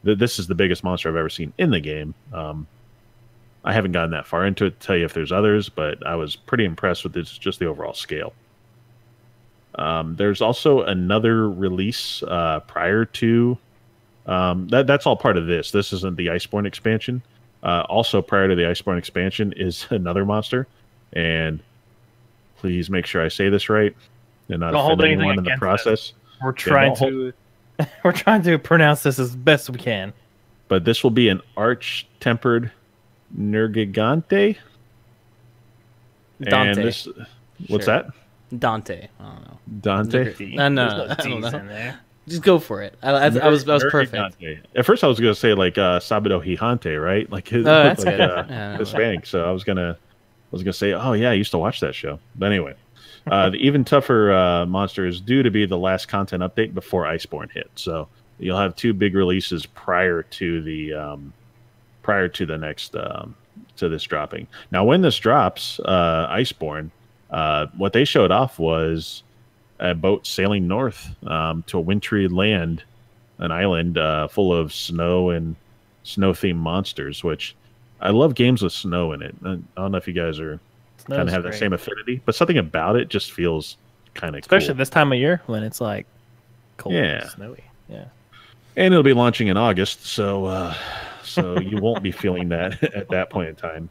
This is the biggest monster I've ever seen in the game. I haven't gotten that far into it to tell you if there's others, but I was pretty impressed with this, just the overall scale. There's also another release prior to that's all part of this. This isn't the Iceborne expansion. Also, prior to the Iceborne expansion is another monster, and please make sure I say this right and not offend anyone in the process. We're trying to we're trying to pronounce this as best we can. But this will be an arch-tempered Nergigante. Dante. And this, what's that? Dante. I don't know. Dante? No, I don't know. Just go for it. I was perfect. At first, I was gonna say like Sabado Hijante, right? Like his, that's like, good. Hispanic. So I was gonna say, oh yeah, I used to watch that show. But anyway, the even tougher monster is due to be the last content update before Iceborne hit. So you'll have 2 big releases prior to the next to this dropping. Now, when this drops, Iceborne, what they showed off was a boat sailing north to a wintry land, an island full of snow and snow-themed monsters, which I love games with snow in it. I don't know if you guys are kind of have the same affinity, but something about it just feels kind of cool. Especially this time of year when it's like cold and snowy. Yeah. And it'll be launching in August, so you won't be feeling that at that point in time.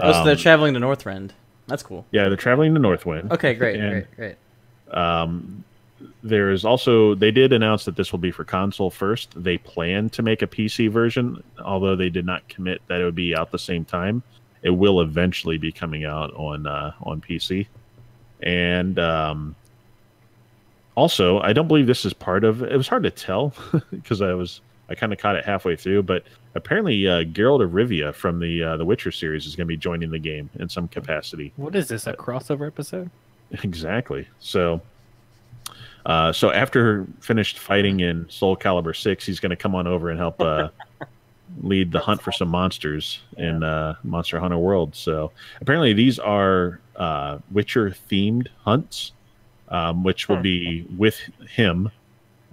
So they're traveling to Northrend. That's cool. Yeah, they're traveling to Northwind. Okay, great. There's also, they did announce that this will be for console first. They plan to make a PC version, although they did not commit that it would be out the same time. It will eventually be coming out on PC. And also, I don't believe this is part of. It was hard to tell because I kind of caught it halfway through, but apparently Geralt of Rivia from the Witcher series is going to be joining the game in some capacity. What is this? A crossover episode? Exactly. So after finished fighting in Soul Calibur 6, he's going to come on over and help lead the hunt for some monsters in Monster Hunter World. So apparently these are Witcher-themed hunts, which will be with him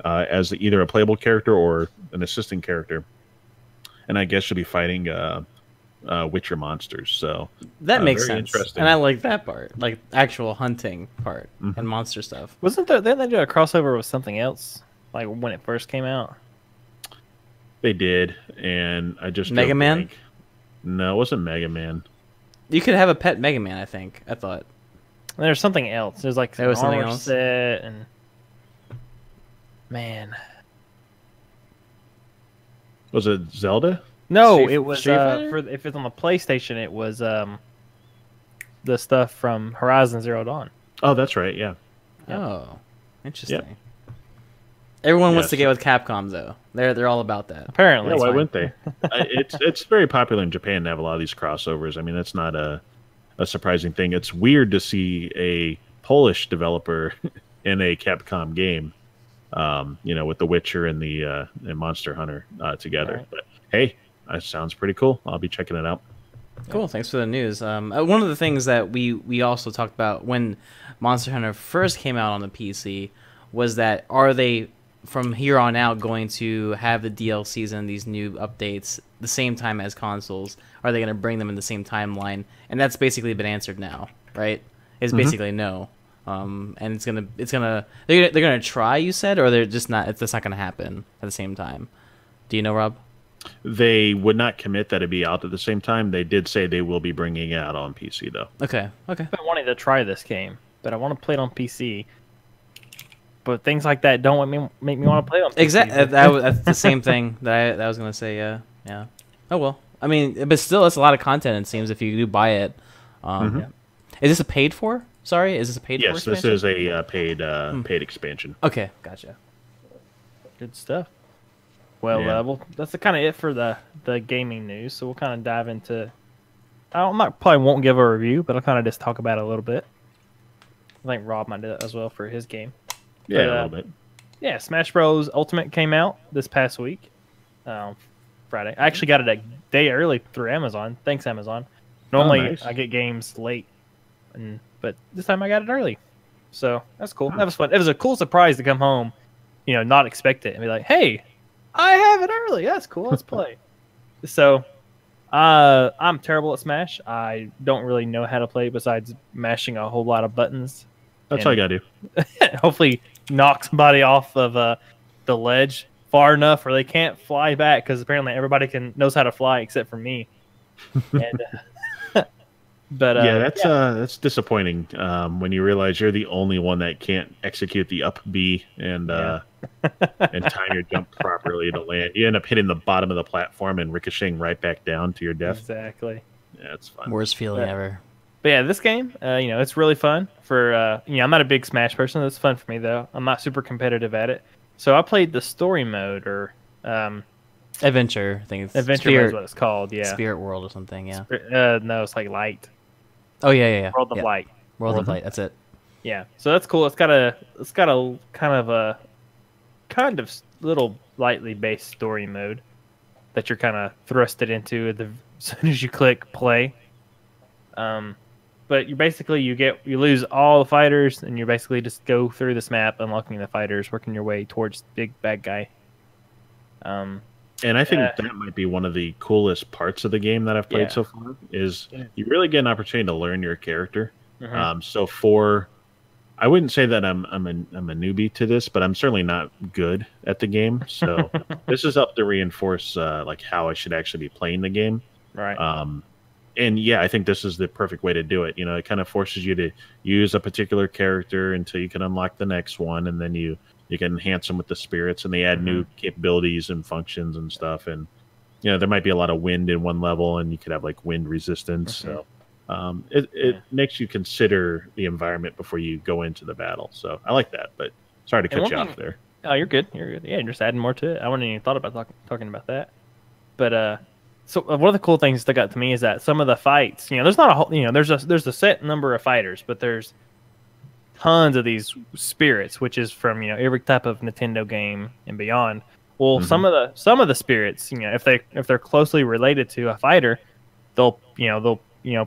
as either a playable character or an assistant character. And I guess you'll be fighting Witcher monsters. So that makes sense. And I like that part, like actual hunting part and monster stuff. Wasn't there? Didn't they do a crossover with something else? Like when it first came out. They did, and I just Mega Man. Blank. No, it wasn't Mega Man. You could have a pet Mega Man. I think. I thought. And there's something else. There's like there was something armor else. Set and man. Was it Zelda? No, it was if it's on the PlayStation, it was the stuff from Horizon Zero Dawn. Oh, that's right. Yeah. Oh, interesting. Yep. Everyone wants to get with Capcom, though. They're all about that. Apparently, yeah. Why wouldn't they? It's very popular in Japan to have a lot of these crossovers. I mean, that's not a surprising thing. It's weird to see a Polish developer in a Capcom game. With The Witcher and the and Monster Hunter together. Right. But hey, that sounds pretty cool. I'll be checking it out. Cool. Thanks for the news. One of the things that we also talked about when Monster Hunter first came out on the PC was that are they from here on out going to have the DLCs and these new updates the same time as consoles? Are they going to bring them in the same timeline? And that's basically been answered now, right? It's basically no. And they're gonna try, you said, or they're just not. That's not gonna happen at the same time. Do you know, Rob? They would not commit that it'd be out at the same time. They did say they will be bringing it out on PC, though. Okay. I've been wanting to try this game, but I want to play it on PC. But things like that don't make me want to play it on PC. Exactly. That's the same thing that I was gonna say. Yeah. Oh well. I mean, but still, it's a lot of content. It seems if you do buy it. Is this a paid for? Sorry, is this a paid? Yes, this is a paid expansion. Okay, gotcha. Good stuff. Well, that's kind of it for the gaming news. So we'll kind of dive into. Probably won't give a review, but I'll kind of just talk about it a little bit. I think Rob might do that as well for his game. Yeah, a little bit. Yeah, Smash Bros. Ultimate came out this past week, Friday. I actually got it a day early through Amazon. Thanks, Amazon. Normally, nice. I get games late, but this time I got it early. So that's cool. That was fun. It was a cool surprise to come home, not expect it and be like, hey, I have it early. That's cool. Let's play. So I'm terrible at Smash. I don't really know how to play besides mashing a whole lot of buttons. That's all you gotta do. Hopefully, knock somebody off of the ledge far enough where they can't fly back, because apparently everybody knows how to fly except for me. And, but yeah, that's disappointing when you realize you're the only one that can't execute the up B and and time your jump properly to land. You end up hitting the bottom of the platform and ricocheting right back down to your death. Exactly. Yeah, it's fun. Worst feeling ever. But yeah, this game, it's really fun for, I'm not a big Smash person. It's fun for me, though. I'm not super competitive at it. So I played the story mode, or Adventure, I think it's Adventure mode is what it's called, yeah. Spirit World or something, yeah. No, it's like Light. Oh, yeah. World of Light. World of Light, that's it. Yeah, so that's cool. It's got a kind of little lightly based story mode that you're kind of thrusted into as soon as you click play. But you lose all the fighters, and you basically just go through this map, unlocking the fighters, working your way towards the big bad guy. And I think that might be one of the coolest parts of the game that I've played so far, is you really get an opportunity to learn your character. So I wouldn't say that I'm a newbie to this, but I'm certainly not good at the game. So this is up to reinforce like how I should actually be playing the game. Right. And yeah, I think this is the perfect way to do it. It kind of forces you to use a particular character until you can unlock the next one, and then you can enhance them with the spirits, and they add new capabilities and functions and stuff. And there might be a lot of wind in one level, and you could have like wind resistance. So it makes you consider the environment before you go into the battle. So I like that. But sorry to cut you off there. Oh, you're good. You're good. Yeah, you're just adding more to it. I wouldn't even thought about talking about that. But so one of the cool things that stuck out to me is that some of the fights, there's not a whole, there's a set number of fighters, but there's tons of these spirits, which is from every type of Nintendo game and beyond. Well, some of the spirits, if they're closely related to a fighter, they'll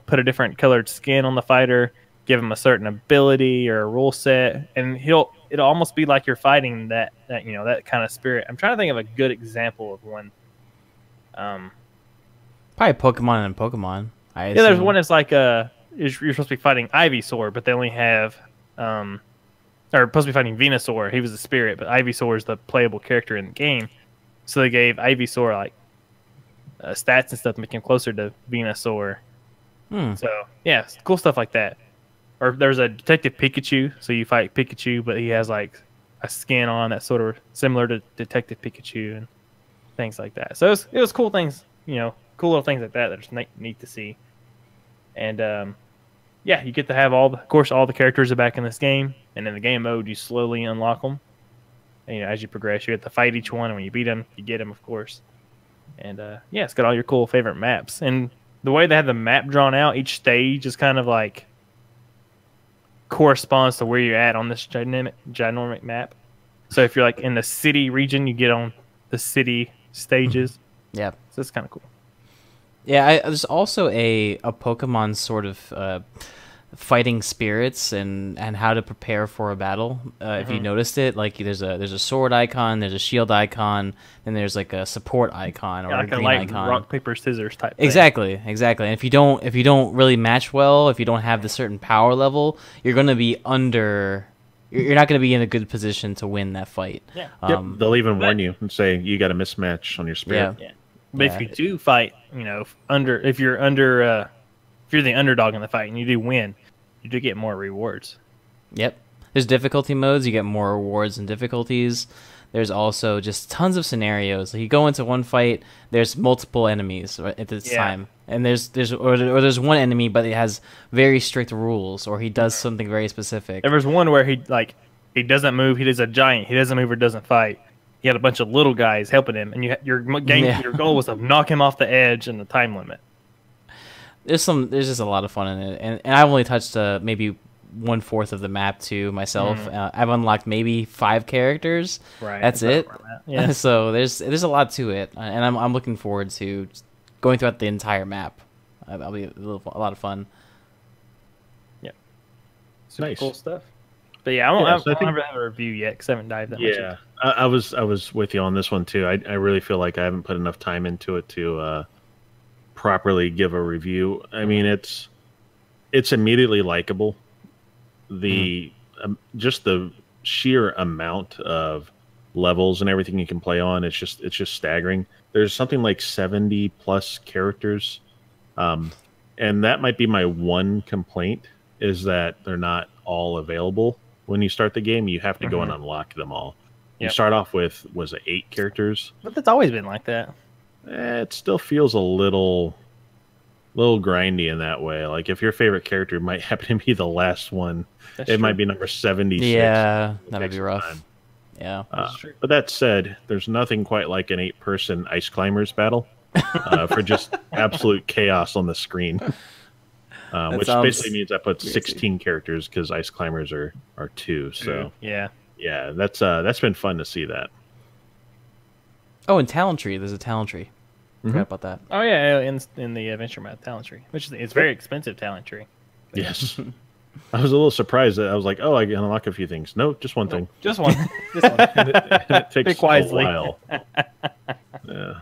put a different colored skin on the fighter, give him a certain ability or a rule set, and it'll almost be like you're fighting that kind of spirit. I'm trying to think of a good example of one. Probably Pokemon and Pokemon. There's one that's like you're supposed to be fighting Ivysaur, but they only have or supposed to be fighting Venusaur. He was the spirit, but Ivysaur is the playable character in the game. So they gave Ivysaur like stats and stuff to make him closer to Venusaur. So yeah, cool stuff like that. Or there's a Detective Pikachu, so you fight Pikachu, but he has like a skin on that's sort of similar to Detective Pikachu and things like that. So it was cool things, cool little things like that that are neat to see. And you get to have all the characters are back in this game, and in the game mode you slowly unlock them. And, as you progress, you get to fight each one, and when you beat them, you get them, of course. And it's got all your cool favorite maps. And the way they have the map drawn out, each stage is kind of like corresponds to where you're at on this ginormic map. So if you're like in the city region, you get on the city stages. Yeah, so it's kind of cool. Yeah, there's also a Pokemon sort of fighting spirits and how to prepare for a battle. If you noticed it, like there's a sword icon, there's a shield icon, and there's like a support icon or like a green icon. Rock paper scissors type thing. Exactly. And if you don't really match well, if you don't have the certain power level, you're gonna be under. You're not going to be in a good position to win that fight. Yeah. They'll even warn you and say you got a mismatch on your spirit. Yeah. But if you do fight, if you're the underdog in the fight and you do win, you do get more rewards. Yep. There's difficulty modes. You get more rewards and difficulties. There's also just tons of scenarios. Like you go into one fight, there's multiple enemies at this time, and there's one enemy, but it has very strict rules, or he does something very specific. There was one where he doesn't move. He is a giant. He doesn't move or doesn't fight. He had a bunch of little guys helping him, and your goal was to knock him off the edge in the time limit. There's just a lot of fun in it, and I've only touched maybe 1/4 of the map to myself. I've unlocked maybe 5 characters. Right, that's it. Yeah. So there's a lot to it, and I'm looking forward to going throughout the entire map. That'll be a lot of fun. Yeah, super nice. Cool stuff. But yeah, I don't ever have a review yet because I haven't dived that much. Yeah, I was with you on this one too. I really feel like I haven't put enough time into it to properly give a review. I mean, it's immediately likable. The just the sheer amount of levels and everything you can play on, it's just staggering. There's something like 70 plus characters, and that might be my one complaint, is that they're not all available when you start the game. You have to go and unlock them all. You start off with, was it 8 characters? But that's always been like that. It still feels a little grindy in that way. Like if your favorite character might happen to be the last one, it might be number 76. Yeah, that might be rough. Time. Yeah, but that said, there's nothing quite like an 8-person ice climbers battle for just absolute chaos on the screen. Which basically means I put 16 characters because ice climbers are 2. So yeah, that's been fun to see that. Oh, and talent tree. There's a talent tree. Forgot about that. Oh yeah, in the adventure map talent tree, which it's very expensive talent tree. Yes. I was a little surprised that I was like, oh, I can unlock a few things. No, just one thing. Just one. Just one. and it takes a while. Yeah.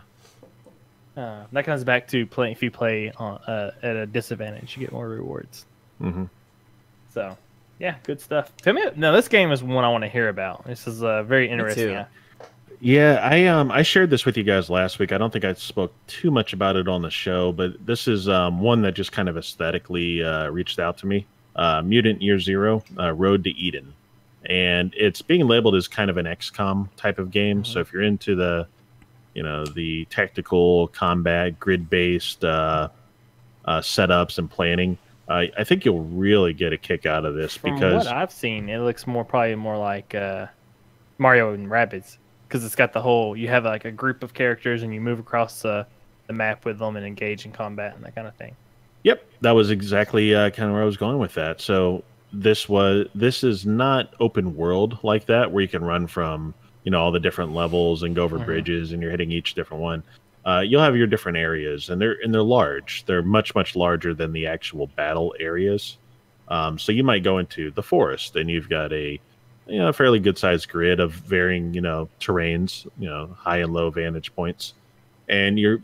That comes back to play. If you play at a disadvantage, you get more rewards. So, yeah, good stuff. Tell me, no, this game is one I want to hear about. This is very interesting. Yeah, I shared this with you guys last week. I don't think I spoke too much about it on the show, but this is one that just kind of aesthetically reached out to me. Mutant Year Zero, Road to Eden. And it's being labeled as kind of an XCOM type of game. So if you're into the tactical combat, grid-based setups and planning, I think you'll really get a kick out of this. From because what I've seen, it looks probably more like Mario and Rabbids, because it's got the whole, you have like a group of characters and you move across the map with them and engage in combat and that kind of thing. Yep, that was exactly kind of where I was going with that. So this is not open world like that, where you can run from all the different levels and go over bridges and you're hitting each different one. You'll have your different areas, and they're large. They're much larger than the actual battle areas. So you might go into the forest, and you've got a fairly good sized grid of varying terrains, high and low vantage points, and you're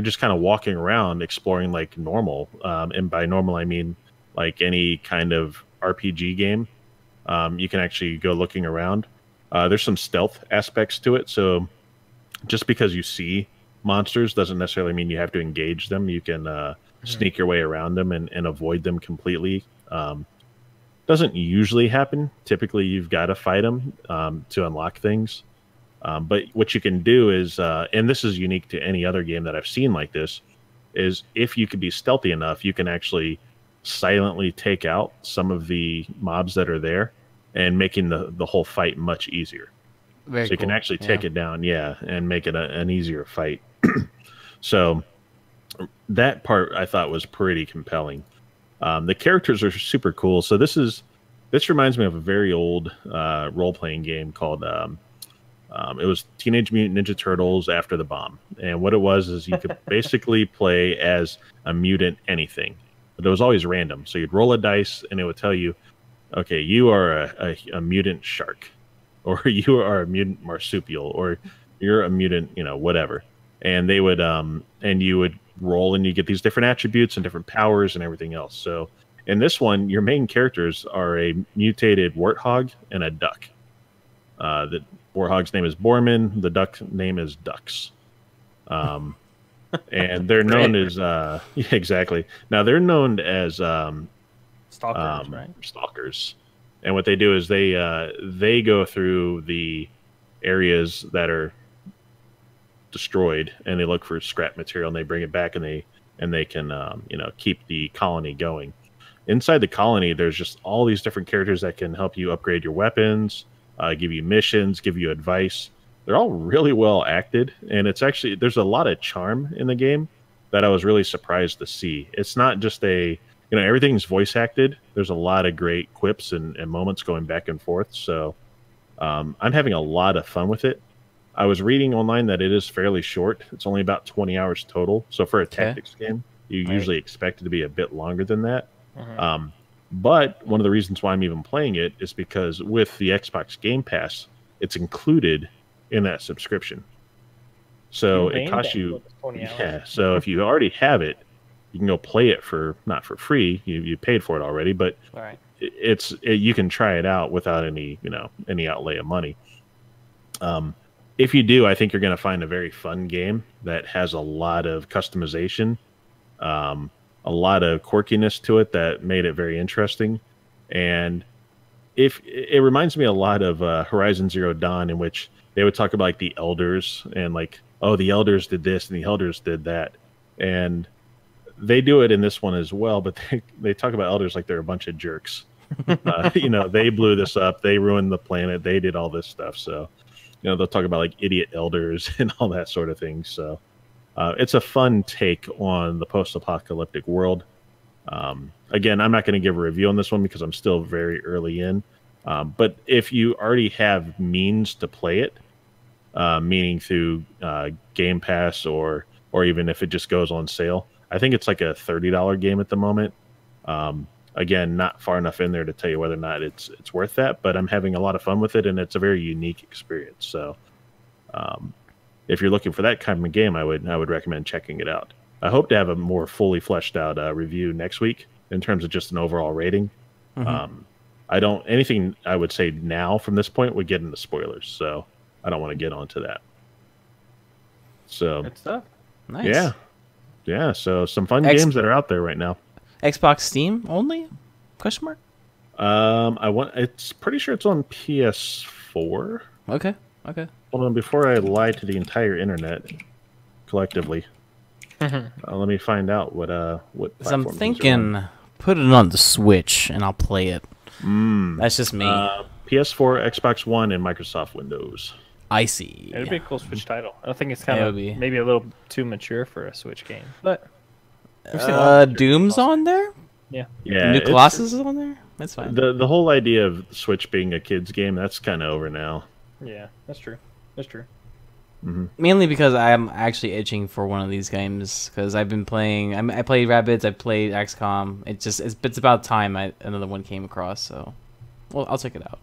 just kind of walking around exploring like normal. And by normal I mean like any kind of RPG game. You can actually go looking around. There's some stealth aspects to it, so just because you see monsters doesn't necessarily mean you have to engage them. You can sneak your way around them and avoid them completely. Doesn't usually happen. Typically, you've got to fight them to unlock things. But what you can do is, and this is unique to any other game that I've seen like this, is if you can be stealthy enough, you can actually silently take out some of the mobs that are there, and making the whole fight much easier. So you can actually take it down, and make it an easier fight. So that part I thought was pretty compelling. The characters are super cool. So this reminds me of a very old role-playing game called it was Teenage Mutant Ninja Turtles After the Bomb. And what it was is you could basically play as a mutant anything, but it was always random. So you'd roll a dice and it would tell you, okay, you are a mutant shark, or you are a mutant marsupial, or you're a mutant, whatever. And they would, and you would roll, and you get these different attributes and different powers and everything else. So in this one, your main characters are a mutated warthog and a duck. The warthog's name is Borman. The duck name is Dux. And they're known as, exactly. Now they're known as, Stalkers, right? Stalkers. And what they do is they go through the areas that are destroyed, and they look for scrap material, and they bring it back, and they can keep the colony going. Inside the colony, there's just all these different characters that can help you upgrade your weapons, give you missions, give you advice. They're all really well acted, and there's a lot of charm in the game that I was really surprised to see. It's not just everything's voice acted. There's a lot of great quips and moments going back and forth. So I'm having a lot of fun with it. I was reading online that it is fairly short. It's only about 20 hours total. So for a tactics game, you usually expect it to be a bit longer than that. But one of the reasons why I'm even playing it is because with the Xbox Game Pass, it's included in that subscription. So Game it costs Bang you, 20 hours. yeah. So if you already have it, you can go play it for not for free. You paid for it already, but All right. you can try it out without any outlay of money. If you do, I think you're going to find a very fun game that has a lot of customization, a lot of quirkiness to it that made it very interesting. And if it reminds me a lot of Horizon Zero Dawn, in which they would talk about like the elders and like, oh, the elders did this and the elders did that, and they do it in this one as well. But they talk about elders like they're a bunch of jerks. They blew this up, they ruined the planet, they did all this stuff. So they'll talk about like idiot elders and all that sort of thing. So it's a fun take on the post-apocalyptic world. Again, I'm not going to give a review on this one because I'm still very early in. But if you already have means to play it, meaning through Game Pass or even if it just goes on sale, I think it's like a $30 game at the moment. Again, not far enough in there to tell you whether or not it's worth that, but I'm having a lot of fun with it, and it's a very unique experience. So, if you're looking for that kind of game, I would recommend checking it out. I hope to have a more fully fleshed out review next week in terms of just an overall rating. Anything I would say now from this point would get into spoilers, so I don't want to get onto that. So Good stuff. Nice. Yeah. So some fun games that are out there right now. Xbox Steam only? Question mark. It's pretty sure it's on PS4. Okay. Hold on, before I lie to the entire internet collectively, let me find out what. I'm platforms these are thinking, on. put it on the Switch and I'll play it. That's just me. PS4, Xbox One, and Microsoft Windows. I see. It'd be a cool Switch title. I think it's kind of maybe a little too mature for a Switch game, but Doom's on there. Yeah. New Colossus is on there. That's fine. The whole idea of Switch being a kids game, that's kind of over now. Yeah, that's true. Mainly because I'm actually itching for one of these games because I've been playing. I played Rabbids. I played XCOM. It's about time another one came across. So, well, I'll check it out.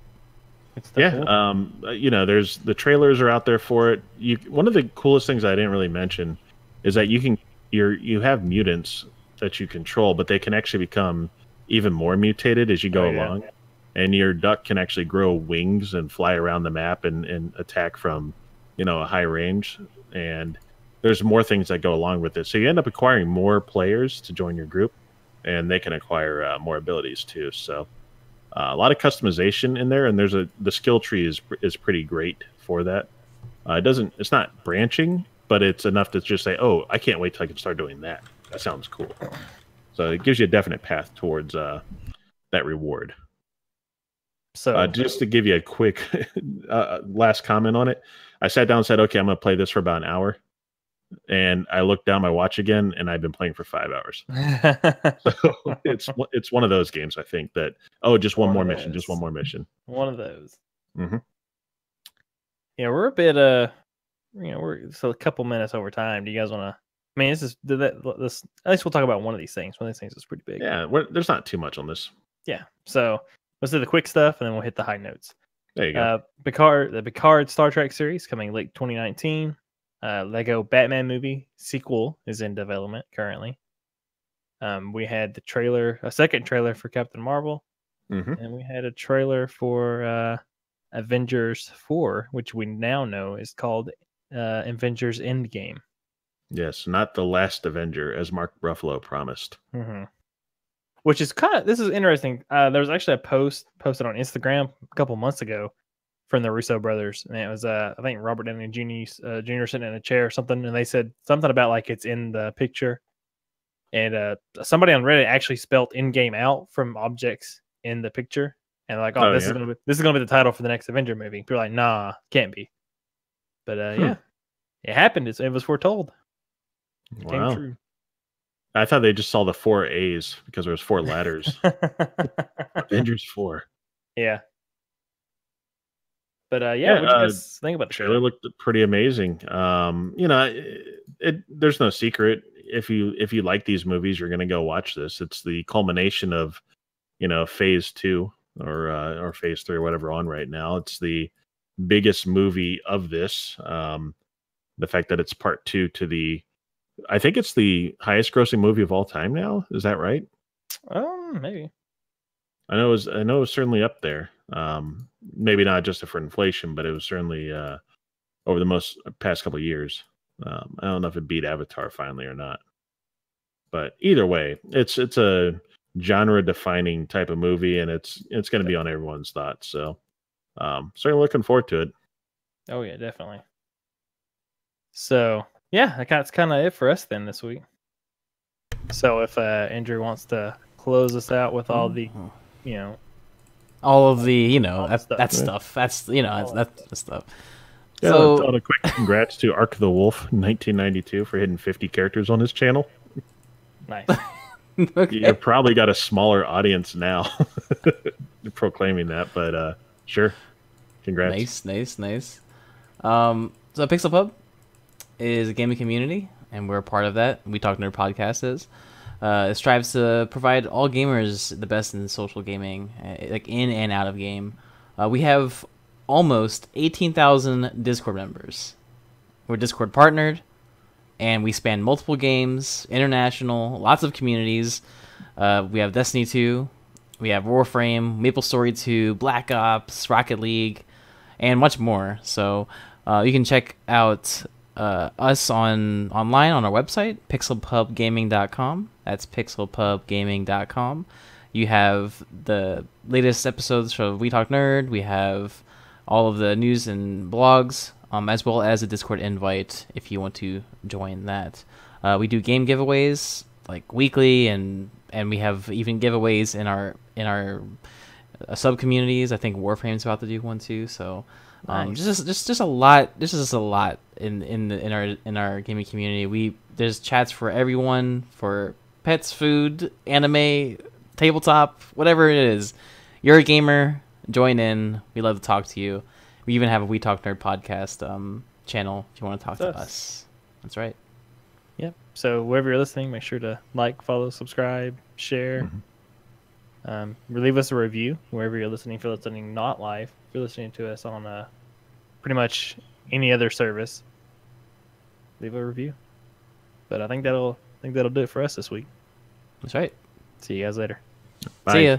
There's the trailers are out there for it. One of the coolest things I didn't really mention is that you have mutants that you control, but they can actually become even more mutated as you go along. And your duck can actually grow wings and fly around the map and attack from, a high range. And there's more things that go along with it. So you end up acquiring more players to join your group, and they can acquire more abilities too. So a lot of customization in there, and the skill tree is pretty great for that. It's not branching, but it's enough to just say, oh, I can't wait till I can start doing that. That sounds cool. So it gives you a definite path towards that reward. So just to give you a quick last comment on it, I sat down and said, okay, I'm going to play this for about an hour. And I looked down my watch again, and I've been playing for 5 hours. So it's one of those games, I think, that, just one more mission. One of those. Mm-hmm. Yeah, we're a bit, we're a couple minutes over time. Do you guys want to, this at least we'll talk about one of these things. One of these things is pretty big. Yeah, there's not too much on this. Yeah, so let's do the quick stuff, and then we'll hit the high notes. There you go. The Picard Star Trek series coming late 2019. Lego Batman movie sequel is in development currently. We had a second trailer for Captain Marvel, and we had a trailer for Avengers 4, which we now know is called Avengers Endgame. Yes, not the last Avenger, as Mark Ruffalo promised. Which is this is interesting. There was actually a post posted on Instagram a couple months ago from the Russo brothers, and it was I think Robert Downey Jr. sitting in a chair or something, and they said something about like it's in the picture, and somebody on Reddit actually spelled "in-game" out from objects in the picture, and like, this is gonna be the title for the next Avenger movie. People are like, nah, can't be, but yeah, it happened. It was foretold. It came true. I thought they just saw the 4 A's because there was 4 letters. Avengers 4. Yeah. But what do you guys think about the trailer? Looked pretty amazing. There's no secret. If you like these movies, you're going to go watch this. It's the culmination of, phase 2 or phase 3 or whatever on right now. It's the biggest movie of this. the fact that it's part two to I think it's the highest grossing movie of all time now. Is that right? Maybe. I know it was certainly up there. Maybe not just for inflation, but it was certainly over the past couple of years. I don't know if it beat Avatar finally or not. But either way, it's a genre defining type of movie, and it's going to be on everyone's thoughts. So certainly looking forward to it. Oh yeah, definitely. So yeah, that's kind of it for us then this week. So if Andrew wants to close us out with all the, all of the, stuff. that stuff. That's that's stuff. Yeah, So on a quick congrats to Ark the Wolf 1992 for hitting 50 characters on his channel. Nice. okay. You probably got a smaller audience now proclaiming that, but sure. Congrats. Nice. So PixelPub is a gaming community, and we're a part of that. We Talk Nerd podcast is. It strives to provide all gamers the best in social gaming, like in and out of game. We have almost 18,000 Discord members. We're Discord partnered, and we span multiple games, international, lots of communities. We have Destiny 2, we have Warframe, MapleStory 2, Black Ops, Rocket League, and much more. So you can check out us online on our website, pixelpubgaming.com. That's pixelpubgaming.com. You have the latest episodes of We Talk Nerd. We have all of the news and blogs, as well as a Discord invite if you want to join that. We do game giveaways like weekly, and we have even giveaways in our sub communities. I think Warframe's about to do one too. So Nice. just a lot. This is just a lot in our gaming community. There's chats for everyone, for pets, food, anime, tabletop, whatever it is. You're a gamer, join in. We love to talk to you. We even have a We Talk Nerd podcast channel if you want to talk to us. That's right. Yep. So wherever you're listening, make sure to like, follow, subscribe, share. Leave us a review wherever you're listening. If you're listening not live, if you're listening to us on pretty much any other service, leave a review. But I think that'll do it for us this week. That's right. See you guys later. Bye. See ya.